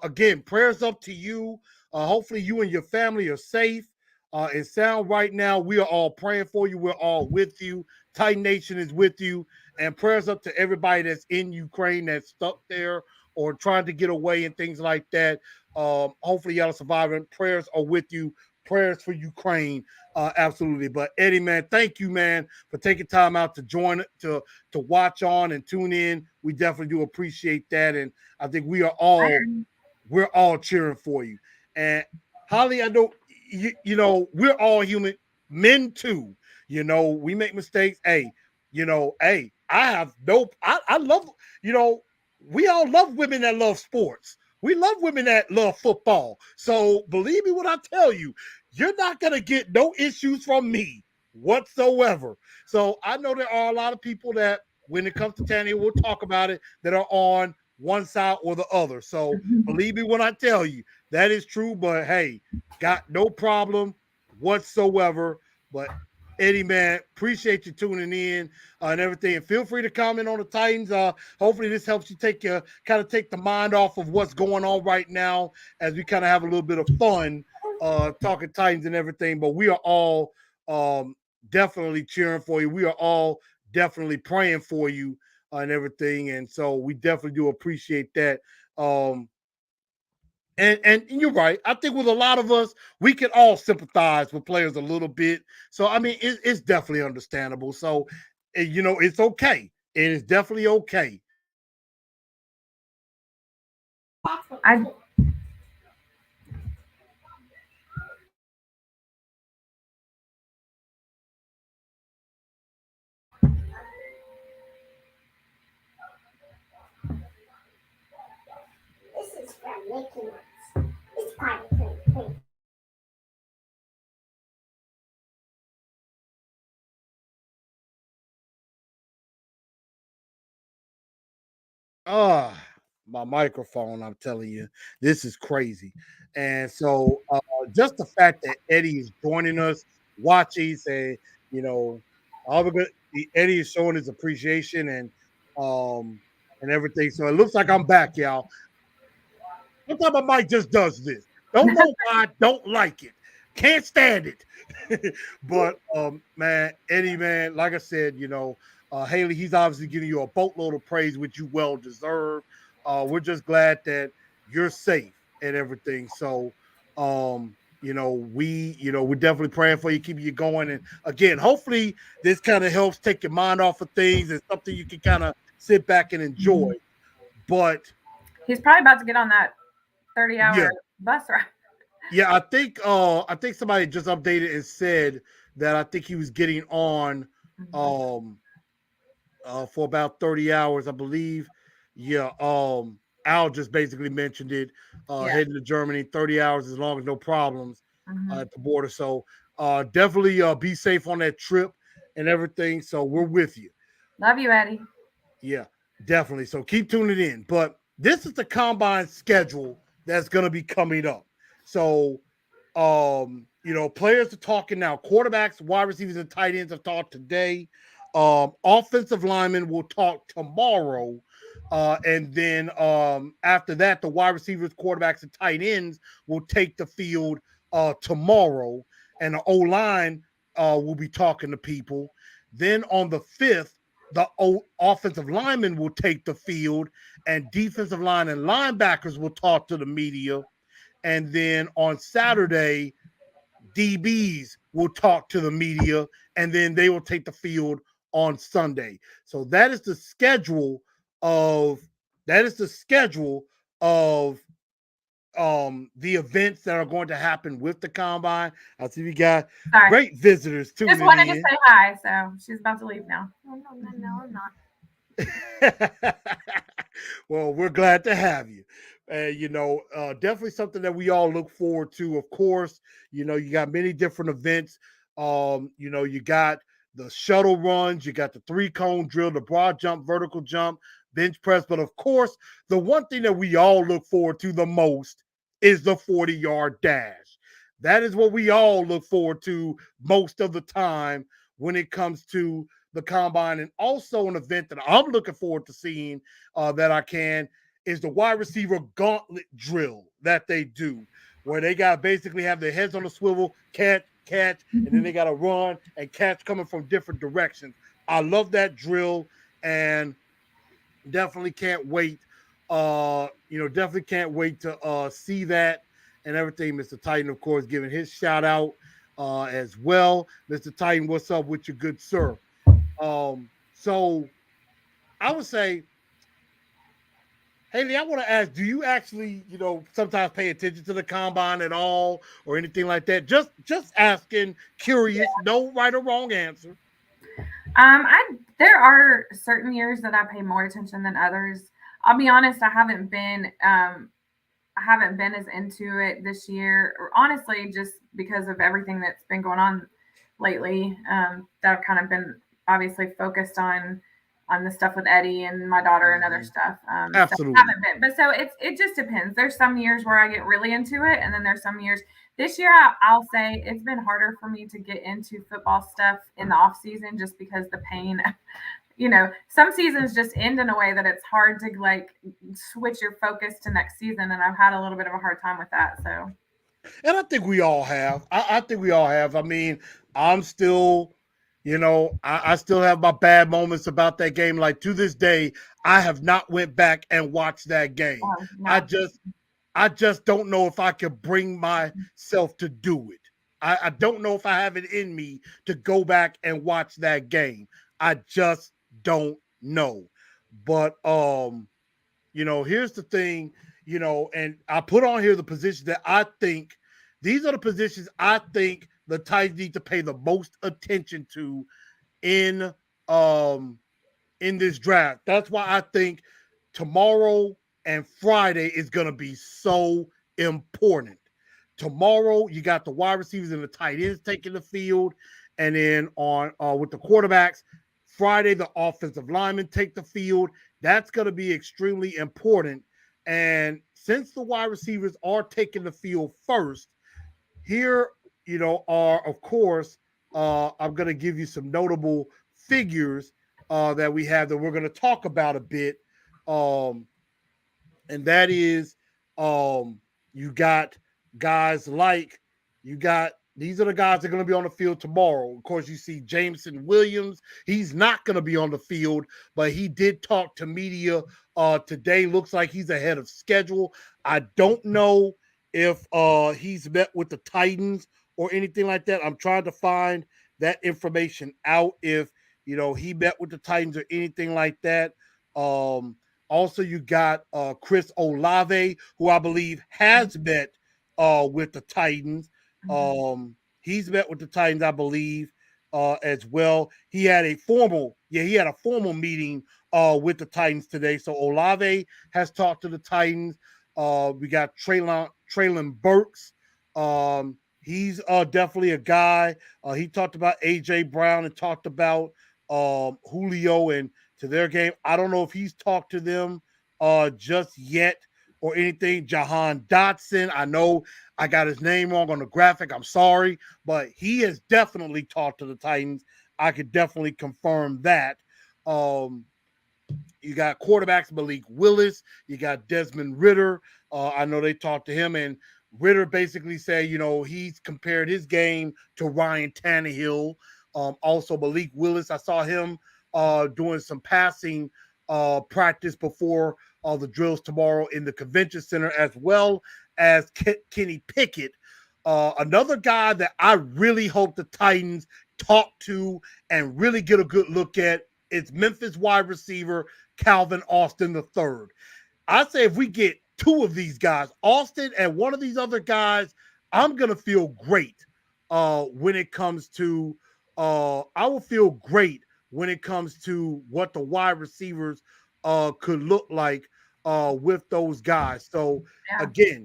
again, prayers up to you. Hopefully you and your family are safe. And sound right now, we are all praying for you. We're all with you. Titan Nation is with you. And prayers up to everybody that's in Ukraine that's stuck there or trying to get away and things like that. Hopefully y'all are surviving. Prayers are with you. Prayers for Ukraine. Absolutely. But Eddie, man, thank you, man, for taking time out to join, to watch on and tune in. We definitely do appreciate that. And I think we're all cheering for you. And Holly, I know we're all human, men too. We make mistakes. I love, we all love women that love sports. We love women that love football. So believe me when I tell you, you're not going to get no issues from me whatsoever. So I know there are a lot of people that, when it comes to Tanny, we'll talk about it, that are on one side or the other. So believe me when I tell you, that is true. But hey, got no problem whatsoever. But Eddie, man, appreciate you tuning in and everything. And feel free to comment on the Titans. Hopefully this helps you take the mind off of what's going on right now, as we kind of have a little bit of fun talking Titans and everything. But we are all definitely cheering for you. We are all definitely praying for you and everything. And so we definitely do appreciate that. And you're right. I think with a lot of us, we can all sympathize with players a little bit. So, I mean, it's definitely understandable. So, it's okay. It is definitely okay. This is from Mickey Mouse. My microphone, I'm telling you, this is crazy. And so just the fact that Eddie is joining us, watching, say, you know, all the good Eddie is showing his appreciation um and everything. So it looks like I'm back, y'all. Sometimes my mic just does this. Don't know why, don't like it. Can't stand it. But man, Eddie, man, like I said, Haley, he's obviously giving you a boatload of praise, which you well deserve. We're just glad that you're safe and everything. So we're definitely praying for you, keeping you going. And again, hopefully this kind of helps take your mind off of things and something you can kind of sit back and enjoy. But he's probably about to get on that 30-hour bus ride. Yeah, I think somebody just updated and said that I think he was getting on for about 30 hours, I believe. Yeah, Al just basically mentioned it. Heading to Germany, 30 hours as long as no problems at the border. So definitely be safe on that trip and everything. So we're with you. Love you, Eddie. Yeah, definitely. So keep tuning in. But this is the combine schedule that's going to be coming up. So, players are talking now. Quarterbacks, wide receivers, and tight ends have talked today. Offensive linemen will talk tomorrow. And then after that, the wide receivers, quarterbacks, and tight ends will take the field tomorrow. And the O-line will be talking to people. Then on the 5th, the offensive linemen will take the field, and defensive line and linebackers will talk to the media. And then on Saturday, DBs will talk to the media, and then they will take the field on Sunday. So that is the schedule of the events that are going to happen with the combine. I see we got great visitors tuning in. Just wanted to say hi, so she's about to leave now. No, I'm not. Well, we're glad to have you. Definitely something that we all look forward to. Of course, you got many different events. You got the shuttle runs, you got the 3-cone drill, the broad jump, vertical jump, bench press. But of course, the one thing that we all look forward to the most is the 40-yard dash. That is what we all look forward to most of the time when it comes to the combine. And also an event that I'm looking forward to seeing that I can is the wide receiver gauntlet drill that they do, where they got to basically have their heads on a swivel, catch, and then they got to run and catch coming from different directions. I love that drill and definitely can't wait. Definitely can't wait to see that and everything. Mr. Titan, of course, giving his shout out as well. Mr. Titan, what's up with you, good sir? So I would say, Haley, I want to ask, do you actually, sometimes pay attention to the combine at all or anything like that? Just asking, curious, no right or wrong answer. There are certain years that I pay more attention than others. I'll be honest, I haven't been as into it this year, or honestly, just because of everything that's been going on lately. That I've kind of been obviously focused on the stuff with Eddie and my daughter and other stuff. Absolutely. So I haven't been, but so it just depends. There's some years where I get really into it, and then there's some years. This year, I'll say it's been harder for me to get into football stuff in the off season just because the pain. Some seasons just end in a way that it's hard to like switch your focus to next season, and I've had a little bit of a hard time with that. So, and I think we all have. I think we all have. I mean, I'm still. I still have my bad moments about that game. Like to this day, I have not went back and watched that game. No. I just don't know if I could bring myself to do it. I don't know if I have it in me to go back and watch that game. I just don't know. But here's the thing, and I put on here the positions that I think these are the positions I think the Titans need to pay the most attention to in this draft. That's why I think tomorrow and Friday is going to be so important. tomorrow you got the wide receivers and the tight ends taking the field, and then on with the quarterbacks, Friday the offensive linemen take the field. That's going to be extremely important. And since the wide receivers are taking the field first, here are of course I'm going to give you some notable figures that we have that we're going to talk about a bit, and that is you got guys like these are the guys that are going to be on the field tomorrow. Of course, you see Jameson Williams. He's not going to be on the field, but he did talk to media today. Looks like he's ahead of schedule. I don't know if he's met with the Titans or anything like that. I'm trying to find that information out, if he met with the Titans or anything like that. Also, you got Chris Olave, who I believe has met with the Titans. He's met with the Titans, I believe, as well. He had a formal meeting with the Titans today. So Olave has talked to the Titans. We got Treylon Burks. He's definitely a guy. He talked about AJ Brown and talked about Julio and to their game. I don't know if he's talked to them just yet or anything. Jahan Dotson, I know I got his name wrong on the graphic. I'm sorry, but he has definitely talked to the Titans. I could definitely confirm that. You got quarterbacks, Malik Willis. You got Desmond Ridder. I know they talked to him, and Ridder basically said, he's compared his game to Ryan Tannehill. Also, Malik Willis, I saw him doing some passing practice before the drills tomorrow in the convention center, as well as Kenny Pickett. Another guy that I really hope the Titans talk to and really get a good look at is Memphis wide receiver Calvin Austin III. I say if we get two of these guys, Austin and one of these other guys, I'm going to feel great when it comes to I will feel great when it comes to what the wide receivers could look like with those guys. So, again,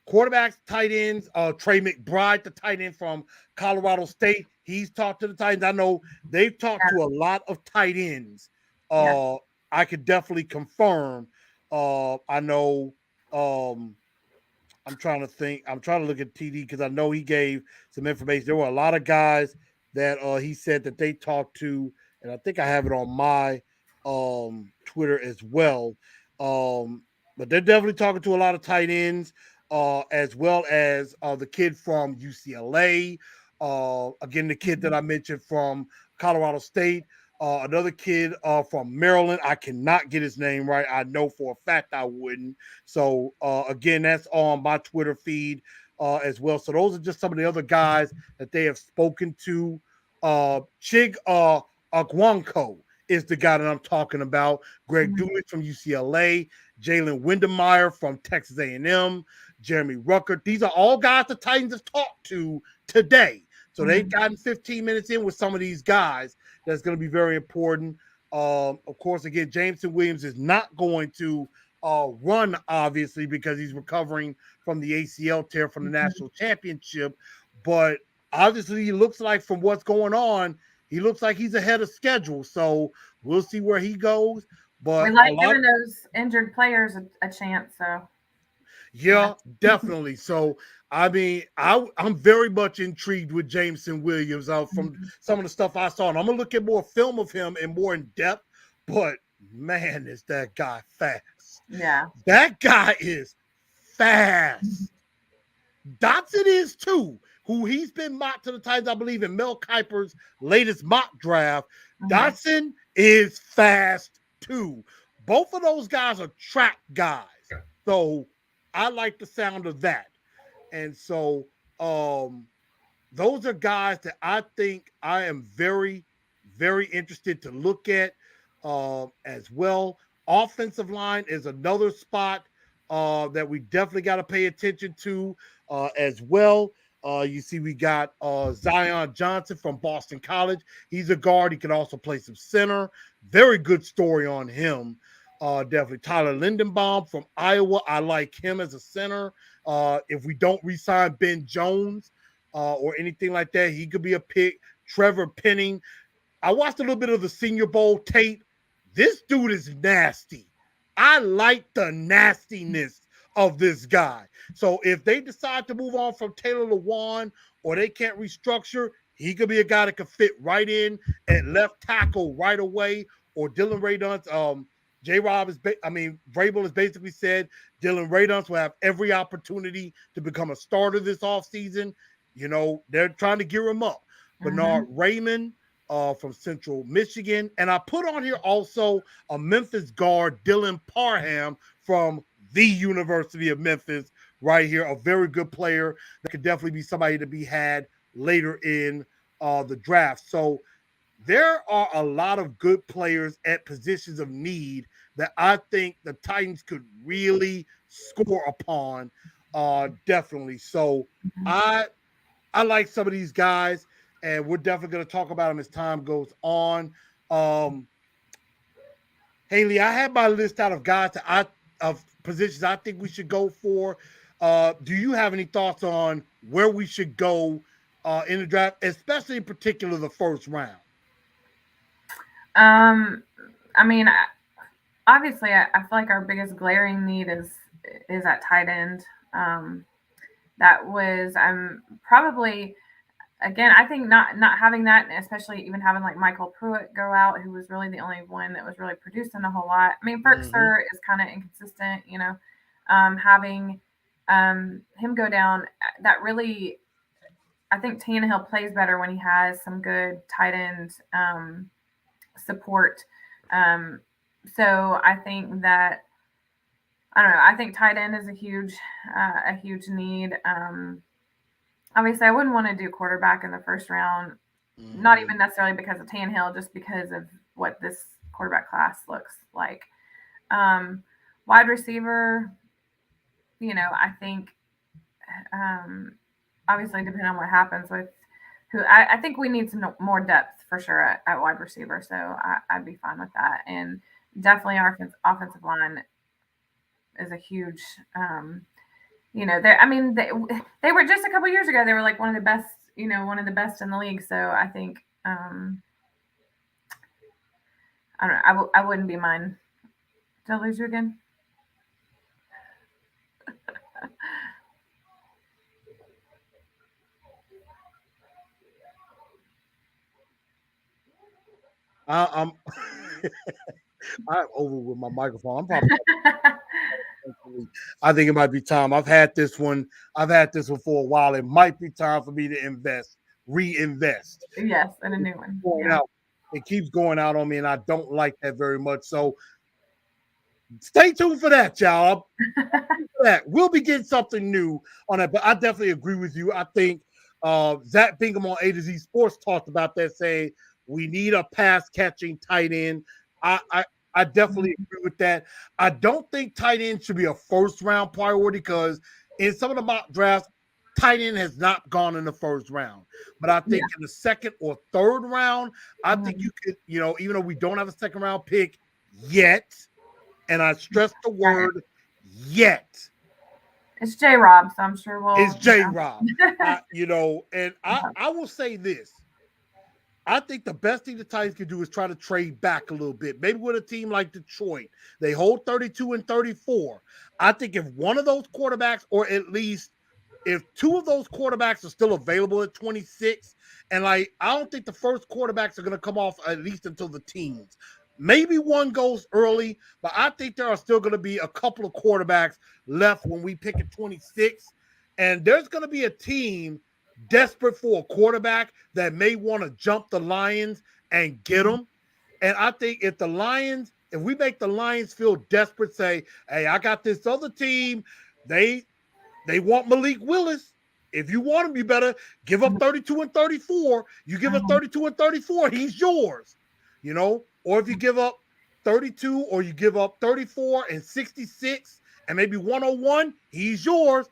quarterbacks, tight ends, Trey McBride, the tight end from Colorado State, he's talked to the Titans. I know they've talked to a lot of tight ends. I could definitely confirm. I know I'm trying to think. I'm trying to look at TD because I know he gave some information. There were a lot of guys that he said that they talked to, and I think I have it on my Twitter as well. But they're definitely talking to a lot of tight ends, as well as the kid from UCLA. Again, the kid that I mentioned from Colorado State. Another kid from Maryland. I cannot get his name right. I know for a fact I wouldn't. So, again, that's on my Twitter feed as well. So those are just some of the other guys that they have spoken to. Chig Agwanko is the guy that I'm talking about. Greg Dulles from UCLA. Jalen Windemeyer from Texas A&M. Jeremy Rucker. These are all guys the Titans have talked to today. So they've gotten 15 minutes in with some of these guys. That's going to be very important. Of course, again, Jameson Williams is not going to run, obviously, because he's recovering from the ACL tear from the national championship. But obviously, he looks like, from what's going on, he looks like he's ahead of schedule. So we'll see where he goes. But we like giving those injured players a chance. So yeah, definitely. So, I mean, I'm very much intrigued with Jameson Williams from some of the stuff I saw. And I'm going to look at more film of him and more in depth. But, man, is that guy fast. Yeah. That guy is fast. Dotson is too, who he's been mocked to the Titans, I believe, in Mel Kiper's latest mock draft. Dotson is fast too. Both of those guys are track guys. So I like the sound of that. And so those are guys that I think I am very, very interested to look at as well. Offensive line is another spot that we definitely got to pay attention to as well. You see, we got Zion Johnson from Boston College. He's a guard. He can also play some center. Very good story on him. Definitely Tyler Lindenbaum from Iowa. I like him as a center If we don't re-sign Ben Jones or anything like that, he could be a pick. Trevor Penning. I watched a little bit of the Senior Bowl tape. This dude is nasty. I like the nastiness of this guy. So if they decide to move on from Taylor Lewan or they can't restructure, he could be a guy that could fit right in at left tackle right away. Or Dylan Radunz. J-Rob Vrabel has basically said Dylan Radunz will have every opportunity to become a starter this offseason. You know, they're trying to gear him up. Bernard Raymond from Central Michigan. And I put on here also a Memphis guard, Dylan Parham from the University of Memphis right here. A very good player that could definitely be somebody to be had later in the draft. So there are a lot of good players at positions of need that I think the Titans could really score upon. Definitely. So I like some of these guys, and we're definitely going to talk about them as time goes on. Haley, I have my list out of guys of positions I think we should go for. Do you have any thoughts on where we should go in the draft, especially in particular the first round? I mean, obviously, I feel like our biggest glaring need is at tight end. That was probably, again, I think not having that, and especially even having like Michael Pruitt go out, who was really the only one that was really producing a whole lot. I mean, Ferkser is kind of inconsistent, you know. Having him go down, that really, I think Tannehill plays better when he has some good tight end support. So I think that, I don't know, I think tight end is a huge need. Obviously I wouldn't want to do quarterback in the first round, not even necessarily because of Tannehill, just because of what this quarterback class looks like. Wide receiver, you know, I think, obviously depending on what happens with who, I think we need some more depth for sure at wide receiver. So I'd be fine with that. And definitely our offensive line is a huge, you know, they were just a couple years ago, they were like one of the best in the league. So I think, I don't know, I wouldn't be mine. Did I lose you again? I'm over with my microphone. I'm probably. I think it might be time. I've had this one for a while. It might be time for me to reinvest. Yes, and a new one. It keeps going out on me, and I don't like that very much. So stay tuned for that, y'all. We'll be getting something new on that. But I definitely agree with you. I think Zach Bingham on A to Z Sports talked about that, saying we need a pass catching tight end. I definitely agree with that. I don't think tight end should be a first round priority because in some of the mock drafts, tight end has not gone in the first round. But I think in the second or third round, I think you could, you know, even though we don't have a second round pick yet, and I stress the word yet. It's J-Rob, so I'm sure It's J-Rob. You know, and I will say this. I think the best thing the Titans can do is try to trade back a little bit. Maybe with a team like Detroit. They hold 32 and 34. I think if one of those quarterbacks, or at least if two of those quarterbacks are still available at 26, and I don't think the first quarterbacks are going to come off at least until the teens. Maybe one goes early, but I think there are still going to be a couple of quarterbacks left when we pick at 26. And there's going to be a team desperate for a quarterback that may want to jump the Lions and get them. And I think if we make the Lions feel desperate, say, hey, I got this other team, they want Malik Willis. If you want him, you better give up 32 and 34. You give up 32 and 34, he's yours. You know, or if you give up 32 or you give up 34 and 66 and maybe 101, he's yours.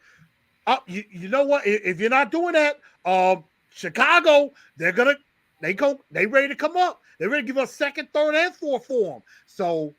You know what? If you're not doing that, Chicago, they ready to come up. They're ready to give us second, third, and fourth for them. So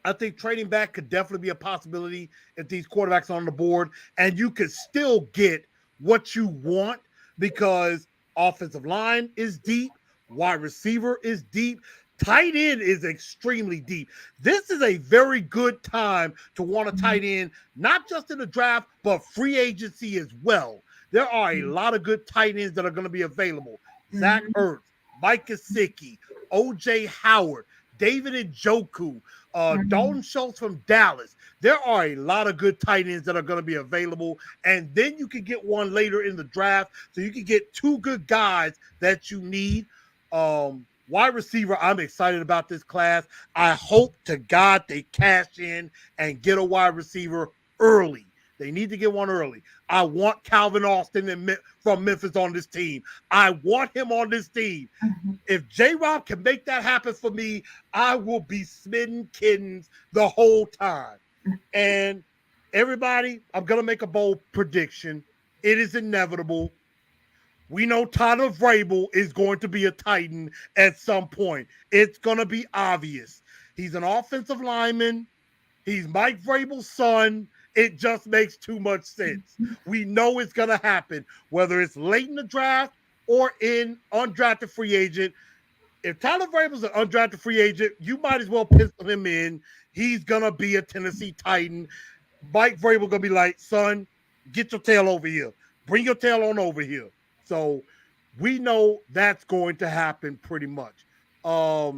I think trading back could definitely be a possibility if these quarterbacks are on the board, and you could still get what you want because offensive line is deep, wide receiver is deep, tight end is extremely deep. This is a very good time to want a tight end, not just in the draft, but free agency as well. There are a lot of good tight ends that are going to be available. Zach Ertz, Mike Gesicki, OJ Howard, David Njoku, Dalton Schultz from Dallas. There are a lot of good tight ends that are going to be available, and then you can get one later in the draft, so you can get two good guys that you need. Wide receiver, I'm excited about this class. I hope to God they cash in and get a wide receiver early. They need to get one early. I want Calvin Austin from Memphis on this team. I want him on this team. If J-Rob can make that happen for me, I will be smitten kittens the whole time. And everybody, I'm going to make a bold prediction. It is inevitable. We know Tyler Vrabel is going to be a Titan at some point. It's going to be obvious. He's an offensive lineman. He's Mike Vrabel's son. It just makes too much sense. We know it's going to happen, whether it's late in the draft or in undrafted free agent. If Tyler Vrabel's an undrafted free agent, you might as well pencil him in. He's going to be a Tennessee Titan. Mike Vrabel going to be like, son, get your tail over here. Bring your tail on over here. So we know that's going to happen pretty much. I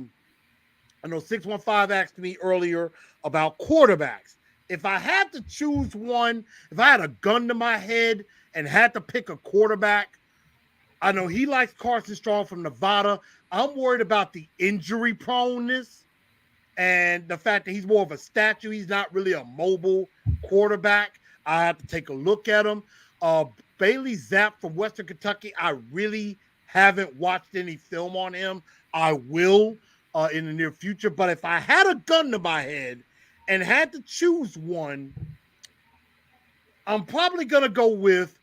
know 615 asked me earlier about quarterbacks. If I had to choose one, if I had a gun to my head and had to pick a quarterback, I know he likes Carson Strong from Nevada. I'm worried about the injury proneness and the fact that he's more of a statue. He's not really a mobile quarterback. I have to take a look at him. Bailey Zapp from Western Kentucky, I really haven't watched any film on him. I will in the near future. But if I had a gun to my head and had to choose one, I'm probably going to go with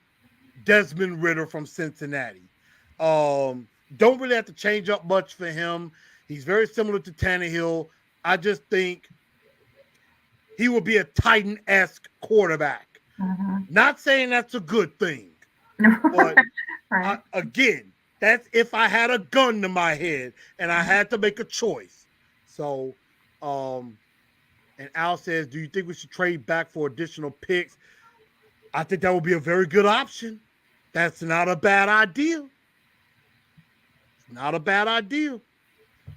Desmond Ridder from Cincinnati. Don't really have to change up much for him. He's very similar to Tannehill. I just think he will be a Titan-esque quarterback. Not saying that's a good thing, but Right. again, that's if I had a gun to my head and I had to make a choice. So, and Al says, do you think we should trade back for additional picks? I think that would be a very good option. That's not a bad idea. It's not a bad idea.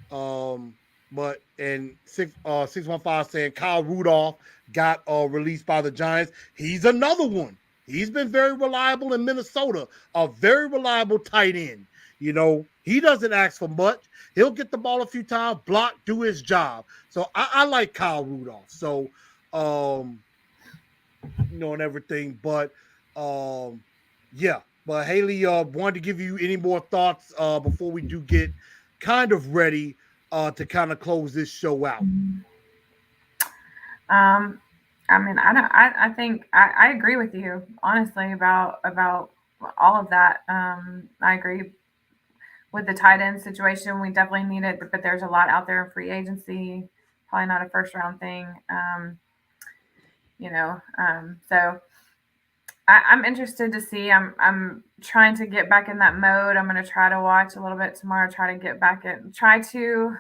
But and 615 saying Kyle Rudolph got released by the Giants. He's another one. He's been very reliable in Minnesota, a very reliable tight end. You know, he doesn't ask for much. He'll get the ball a few times, block, do his job. So I like Kyle Rudolph. So, and everything. But, yeah. But Haley, wanted to give you any more thoughts before we do get kind of ready to kind of close this show out. I mean, I think I agree with you honestly about all of that. I agree with the tight end situation. We definitely need it, but there's a lot out there in free agency. Probably not a first round thing. So I'm interested to see. I'm trying to get back in that mode. I'm going to try to watch a little bit tomorrow. Try to get back in. Try to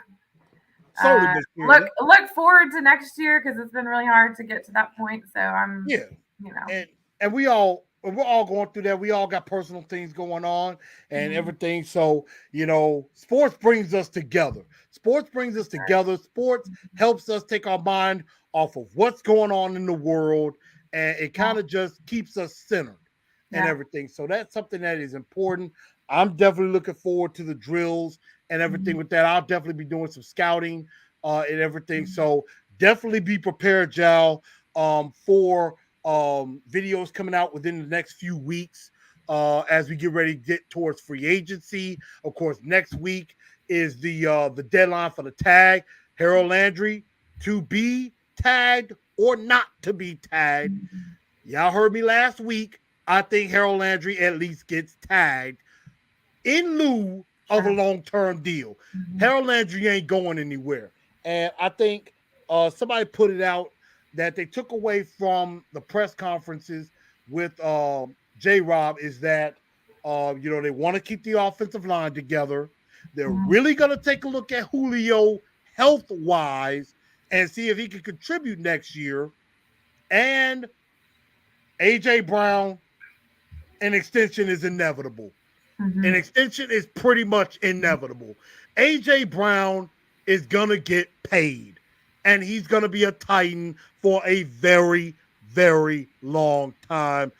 look forward to next year because it's been really hard to get to that point. So and we're all going through that. We all got personal things going on and everything. So sports brings us together. Sports helps us take our mind off of what's going on in the world, and it kind of just keeps us centered and everything. So that's something that is important. I'm definitely looking forward to the drills and everything with that. I'll definitely be doing some scouting and everything. So definitely be prepared, Jal, for videos coming out within the next few weeks as we get ready to get towards free agency. Of course, next week is the deadline for the tag. Harold Landry to be tagged or not to be tagged. Y'all heard me last week. I think Harold Landry at least gets tagged in lieu of a long-term deal. Harold Landry ain't going anywhere. And I think somebody put it out that they took away from the press conferences with J-Rob is that they want to keep the offensive line together. They're really going to take a look at Julio health-wise and see if he can contribute next year. And A.J. Brown, an extension is inevitable. An extension is pretty much inevitable. A.J. Brown is going to get paid, and he's going to be a Titan for a very, very long time.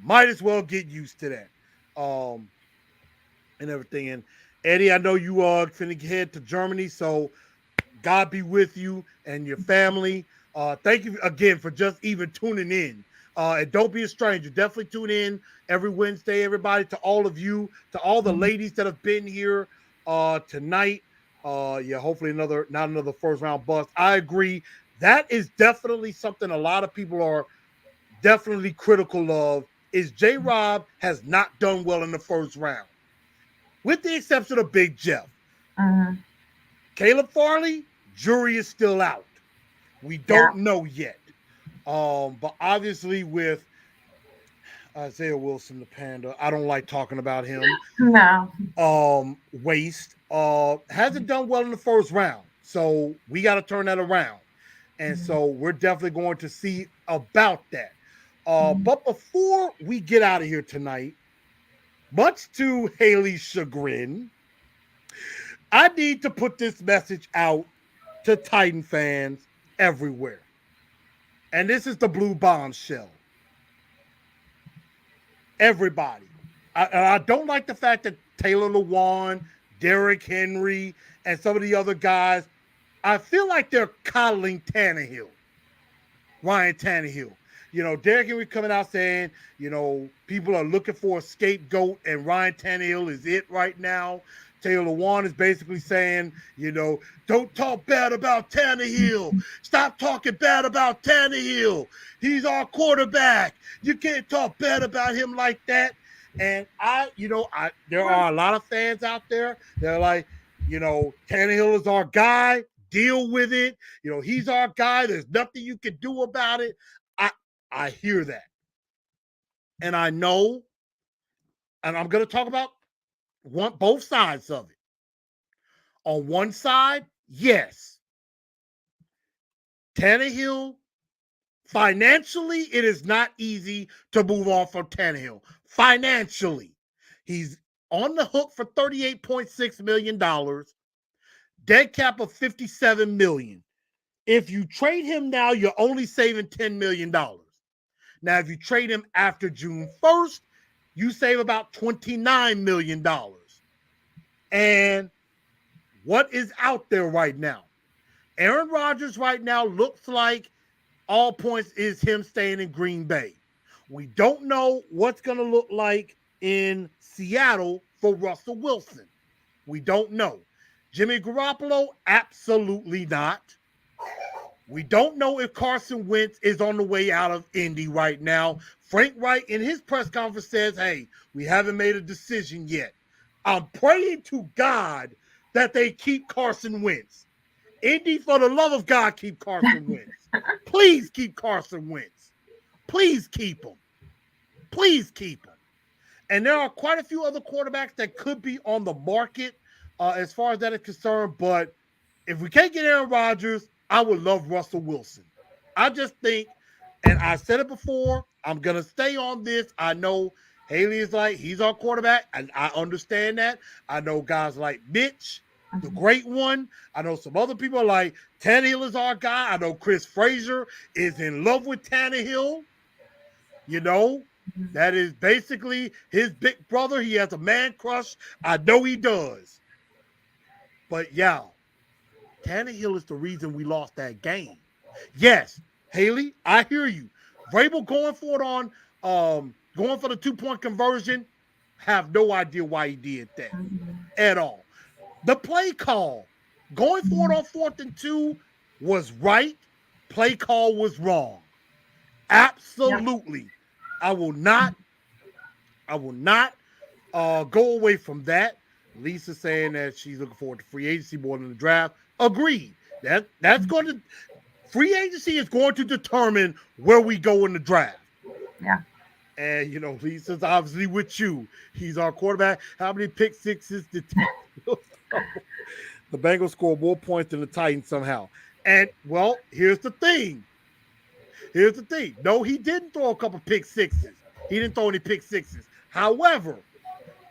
Might as well get used to that and everything. And Eddie, I know you are finna head to Germany, so God be with you and your family. Thank you again for just even tuning in. And don't be a stranger. Definitely tune in every Wednesday, everybody, to all of you, to all the ladies that have been here tonight. Hopefully not another first round bust. I agree. That is definitely something a lot of people are definitely critical of, is J-Rob has not done well in the first round. With the exception of Big Jeff. Caleb Farley, jury is still out. We don't know yet. But obviously with Isaiah Wilson, the Panda, I don't like talking about him. No. Waste. Hasn't done well in the first round. So we got to turn that around. And so we're definitely going to see about that. But before we get out of here tonight, much to Haley's chagrin, I need to put this message out to Titan fans everywhere. And this is the blue bombshell. Everybody. I don't like the fact that Taylor Lewan, Derrick Henry, and some of the other guys, I feel like they're coddling Tannehill. Ryan Tannehill. Derrick Henry coming out saying, people are looking for a scapegoat and Ryan Tannehill is it right now. Taylor Lewan is basically saying, don't talk bad about Tannehill. Stop talking bad about Tannehill. He's our quarterback. You can't talk bad about him like that. And there are a lot of fans out there that are like, Tannehill is our guy. Deal with it. He's our guy. There's nothing you can do about it. I hear that. And I know, and I'm going to talk about both sides of it. On one side, yes. Tannehill, financially, it is not easy to move on from Tannehill. Financially, he's on the hook for $38.6 million, dead cap of $57 million. If you trade him now, you're only saving $10 million. Now, if you trade him after June 1st, you save about $29 million. And what is out there right now? Aaron Rodgers right now looks like all points is him staying in Green Bay. We don't know what's going to look like in Seattle for Russell Wilson. We don't know. Jimmy Garoppolo, absolutely not. We don't know if Carson Wentz is on the way out of Indy right now. Frank Wright in his press conference says, hey, we haven't made a decision yet. I'm praying to God that they keep Carson Wentz. Indy, for the love of God, keep Carson Wentz. Please keep Carson Wentz. Please keep him. Please keep him. And there are quite a few other quarterbacks that could be on the market as far as that is concerned. But if we can't get Aaron Rodgers, I would love Russell Wilson. I just think, and I said it before, I'm going to stay on this. I know Haley is like, he's our quarterback, and I understand that. I know guys like Mitch, the great one. I know some other people are like, Tannehill is our guy. I know Chris Frazier is in love with Tannehill. That is basically his big brother. He has a man crush. I know he does. But, Tannehill is the reason we lost that game. Yes, Haley, I hear you. Vrabel going for it going for the 2-point conversion, have no idea why he did that at all. The play call, going for it on 4th and 2 was right. Play call was wrong. Absolutely. Yep. I will not go away from that. Lisa saying that she's looking forward to free agency more than the draft. Agreed. That's going to Free agency is going to determine where we go in the draft. Yeah. And, you know, Lisa's obviously with you. He's our quarterback. How many pick sixes did the Bengals score more points than the Titans somehow? And, well, here's the thing. No, he didn't throw a couple pick sixes. He didn't throw any pick sixes. However,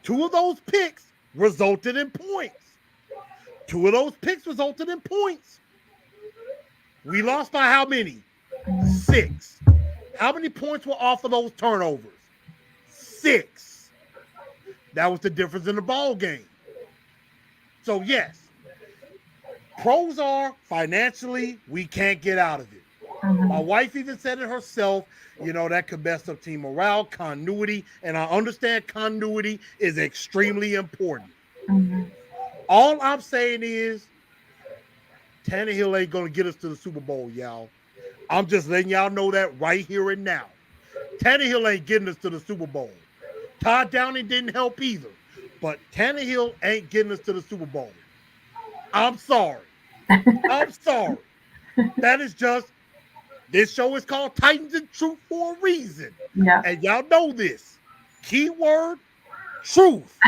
2 of those picks resulted in points. We lost by how many? 6. How many points were off of those turnovers? 6. That was the difference in the ball game. So, yes, pros are financially, we can't get out of it. My wife even said it herself, you know, that could mess up team morale, continuity, and I understand continuity is extremely important. All I'm saying is Tannehill ain't going to get us to the Super Bowl, y'all. I'm just letting y'all know that right here and now. Tannehill ain't getting us to the Super Bowl. Todd Downing didn't help either, but Tannehill ain't getting us to the Super Bowl. I'm sorry. That is just, this show is called Titans and Truth for a reason. Yeah. And y'all know this. Keyword, truth.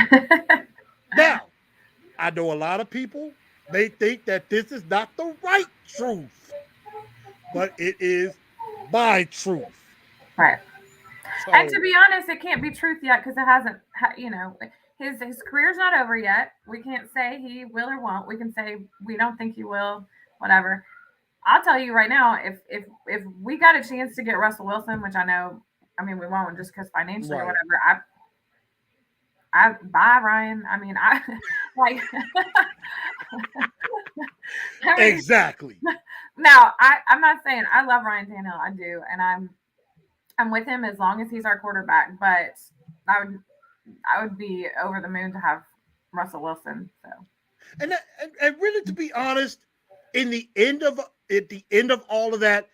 Now, I know a lot of people, they think that this is not the right truth, but it is my truth. Right. So, And to be honest, it can't be truth yet because it hasn't, you know, his career's not over yet. We can't say he will or won't. We can say we don't think he will, whatever. I'll tell you right now, if we got a chance to get Russell Wilson, which I know, I mean, we won't just because financially or whatever. I bye Ryan. I mean, I like. I mean, exactly. Now, I'm not saying I love Ryan Tannehill. I do, and I'm with him as long as he's our quarterback. But I would be over the moon to have Russell Wilson. So, and really, to be honest, at the end of all of that,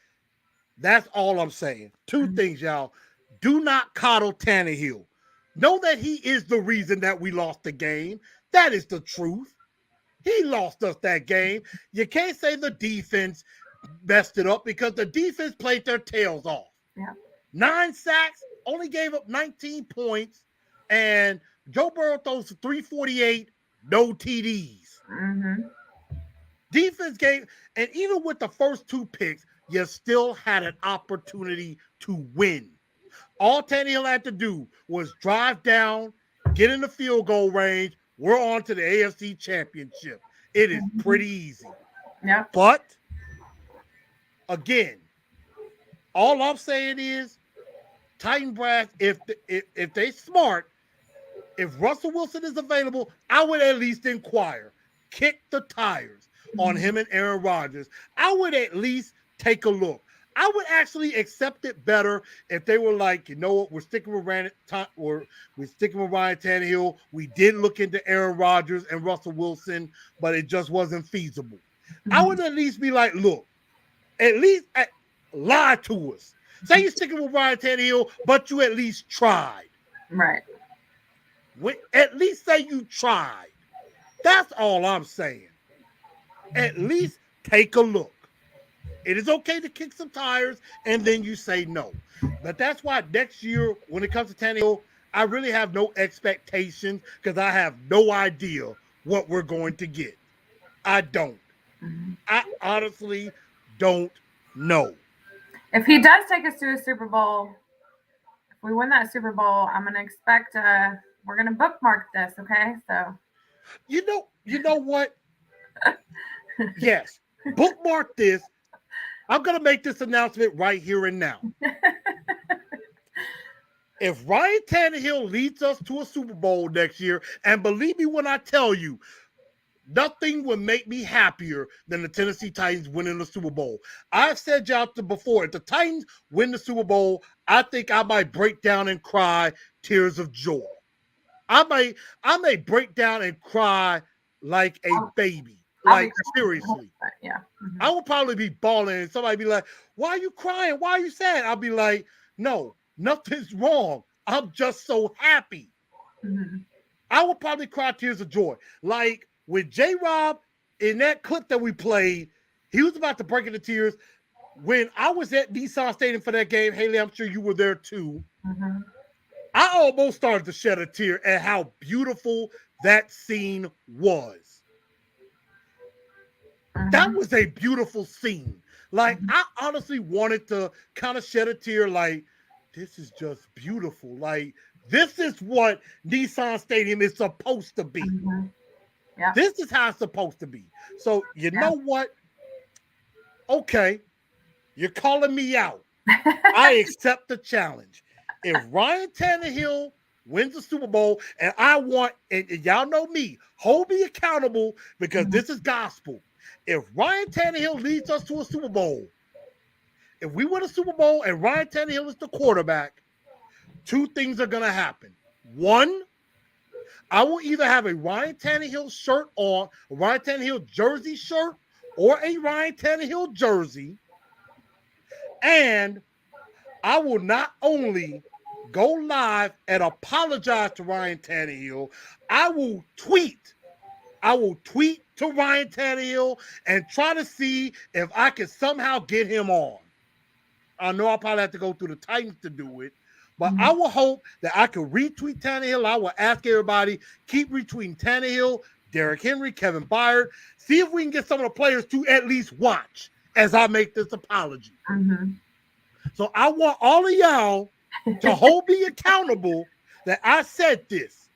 that's all I'm saying. 2 things, y'all. Do not coddle Tannehill. Know that he is the reason that we lost the game. That is the truth. He lost us that game. You can't say the defense messed it up because the defense played their tails off. Yeah. 9 sacks, only gave up 19 points, and Joe Burrow throws for 348, no TDs. Defense gave, and even with the first 2 picks, you still had an opportunity to win. All Tannehill had to do was drive down, get in the field goal range. We're on to the AFC Championship. It is pretty easy. Yeah. But, again, all I'm saying is, Titan brass, if they smart, if Russell Wilson is available, I would at least inquire. Kick the tires on him and Aaron Rodgers. I would at least take a look. I would actually accept it better if they were like, you know what, we're sticking with Ryan Tannehill. We did look into Aaron Rodgers and Russell Wilson, but it just wasn't feasible. I would at least be like, look, at least lie to us. Say you're sticking with Ryan Tannehill, but you at least tried. Right. At least say you tried. That's all I'm saying. At least take a look. It is okay to kick some tires, and then you say no. But that's why next year, when it comes to Tannehill, I really have no expectations because I have no idea what we're going to get. I don't. I honestly don't know. If he does take us to a Super Bowl, if we win that Super Bowl, I'm going to expect we're going to bookmark this, okay? So, you know what? Yes, bookmark this. I'm going to make this announcement right here and now. If Ryan Tannehill leads us to a Super Bowl next year, and believe me when I tell you, nothing would make me happier than the Tennessee Titans winning the Super Bowl. I've said y'all before, if the Titans win the Super Bowl, I think I might break down and cry tears of joy. I may break down and cry like a baby. Like, seriously. Yeah. I will probably be bawling and somebody be like, why are you crying? Why are you sad? I'll be like, no, nothing's wrong. I'm just so happy. I will probably cry tears of joy. Like with J-Rob in that clip that we played, he was about to break into tears. when I was at Nissan Stadium for that game, Haley, I'm sure you were there too. Mm-hmm. I almost started to shed a tear at how beautiful that scene was. Mm-hmm. That was a beautiful scene. Like, I honestly wanted to kind of shed a tear, like, this is just beautiful. Like, this is what Nissan Stadium is supposed to be. Mm-hmm. Yeah. This is how it's supposed to be. So, you know what? Okay, you're calling me out. I accept the challenge. If Ryan Tannehill wins the Super Bowl, and I want, and y'all know me, hold me accountable because this is gospel. If Ryan Tannehill leads us to a Super Bowl, if we win a Super Bowl and Ryan Tannehill is the quarterback, two things are going to happen. One, I will either have a Ryan Tannehill shirt on, a Ryan Tannehill jersey shirt, or a Ryan Tannehill jersey, and I will not only go live and apologize to Ryan Tannehill, I will tweet to Ryan Tannehill and try to see if I can somehow get him on. I know I'll probably have to go through the Titans to do it, but I will hope that I can retweet Tannehill. I will ask everybody, keep retweeting Tannehill, Derrick Henry, Kevin Byard. See if we can get some of the players to at least watch as I make this apology. Mm-hmm. So I want all of y'all to hold me accountable that I said this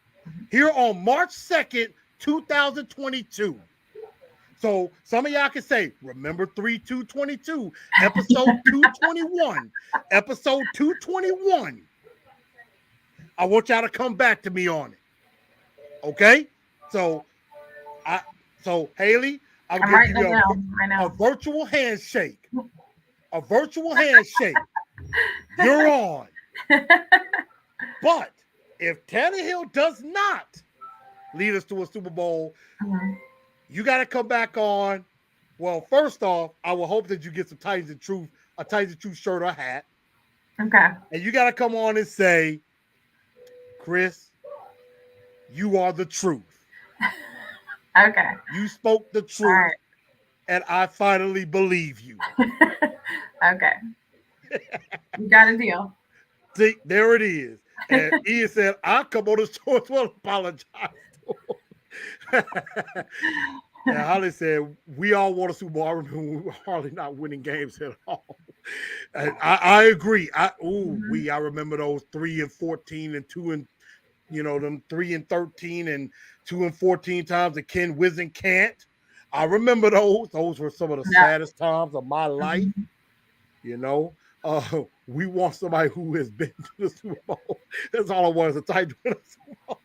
here on March 2nd, 2022. So some of y'all can say, remember 3/2/22, episode 221, episode 221. I want y'all to come back to me on it. Okay? So Haley, I'm right giving you a virtual handshake. A virtual handshake. You're on. But if Tannehill does not lead us to a Super Bowl, you got to come back on. Well, first off, I will hope that you get some Titans of Truth, a Titans of Truth shirt or hat. Okay. And you got to come on and say, Chris, you are the truth. Okay. You spoke the truth. All right. And I finally believe you. Okay. You got a deal. See, there it is. And Ian said, I'll come on the show as well and apologize to him. And Holly said, we all want a Super Bowl. I remember we were hardly not winning games at all. And I agree. I remember those 3-14 and 2 and them 3-13 and 2-14 times that Ken Wizen can't. I remember those. Those were some of the saddest times of my life. We want somebody who has been to the Super Bowl. That's all I want is a tight win a Super Bowl.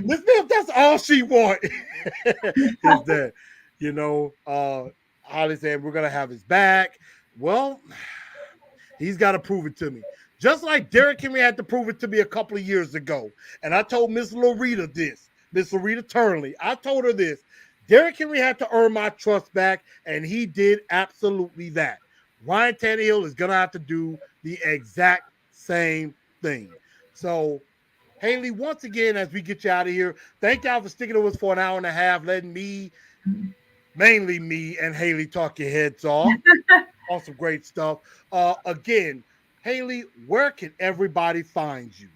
If that's all she wants, is that, Holly said we're going to have his back. Well, he's got to prove it to me. Just like Derrick Henry had to prove it to me a couple of years ago. And I told Miss Loretta Turnley, I told her this. Derrick Henry had to earn my trust back, and he did absolutely that. Ryan Tannehill is going to have to do the exact same thing. So, Haley, once again, as we get you out of here, thank y'all for sticking with us for an hour and a half, letting mainly me and Haley talk your heads off. On some great stuff. Again, Haley, where can everybody find you?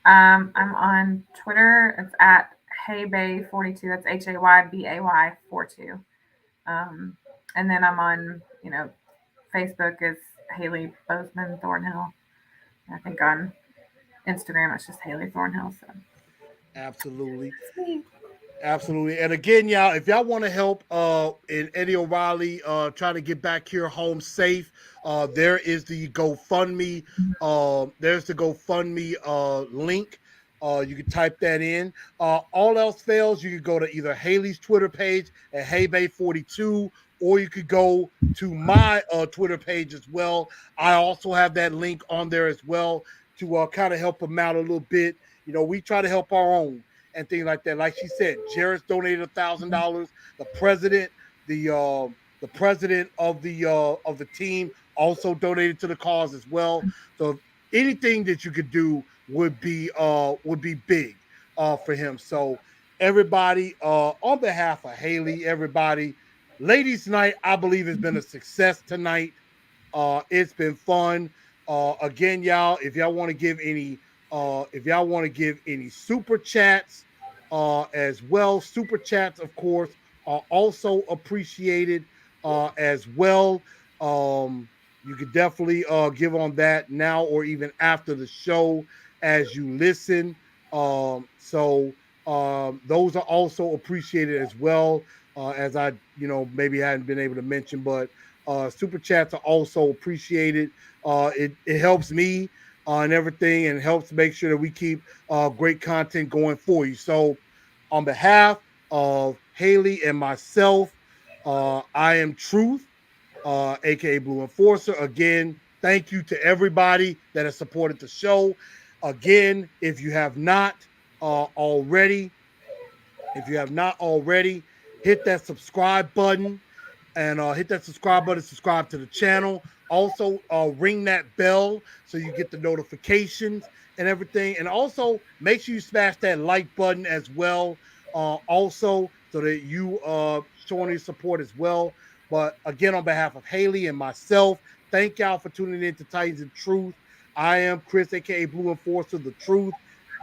I'm on Twitter. It's at Haybay42. That's HAYBAY 42. And then I'm on, Facebook is Haley Bozeman Thornhill. I think on Instagram it's just Haley Thornhill. So absolutely. Absolutely. And again, y'all, if y'all want to help in Eddie O'Reilly try to get back here home safe, there is the GoFundMe. There's the GoFundMe link. You can type that in. All else fails, you can go to either Haley's Twitter page at HeyBay42, or you could go to my Twitter page as well. I also have that link on there as well to kind of help them out a little bit. We try to help our own and things like that. Like she said, Jarrett's donated $1,000. The president of the team also donated to the cause as well. So anything that you could do would be big for him. So everybody, on behalf of Haley, everybody, ladies' night, I believe has been a success tonight. It's been fun. Again, y'all, if y'all want to give any super chats as well, super chats, of course, are also appreciated as well. You could definitely give on that now or even after the show as you listen. So those are also appreciated as well. As I, maybe hadn't been able to mention, but super chats are also appreciated. It helps me and everything, and helps make sure that we keep great content going for you. So, on behalf of Haley and myself, I am Truth, aka Blue Enforcer. Again, thank you to everybody that has supported the show. Again, if you have not already, hit that subscribe button and subscribe to the channel. Also, ring that bell so you get the notifications and everything. And also, make sure you smash that like button as well. Also, so that you showing your support as well. But again, on behalf of Haley and myself, thank y'all for tuning in to Titans and Truth. I am Chris, aka Blue Enforcer, the Truth.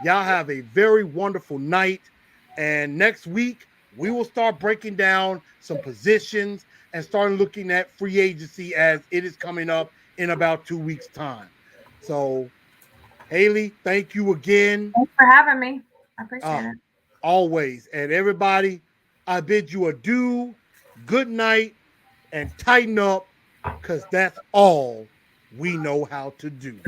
Y'all have a very wonderful night. And next week, we will start breaking down some positions and start looking at free agency as it is coming up in about 2 weeks' time. So, Haley, thank you again. Thanks for having me. I appreciate it. Always. And everybody, I bid you adieu, good night, and tighten up, because that's all we know how to do.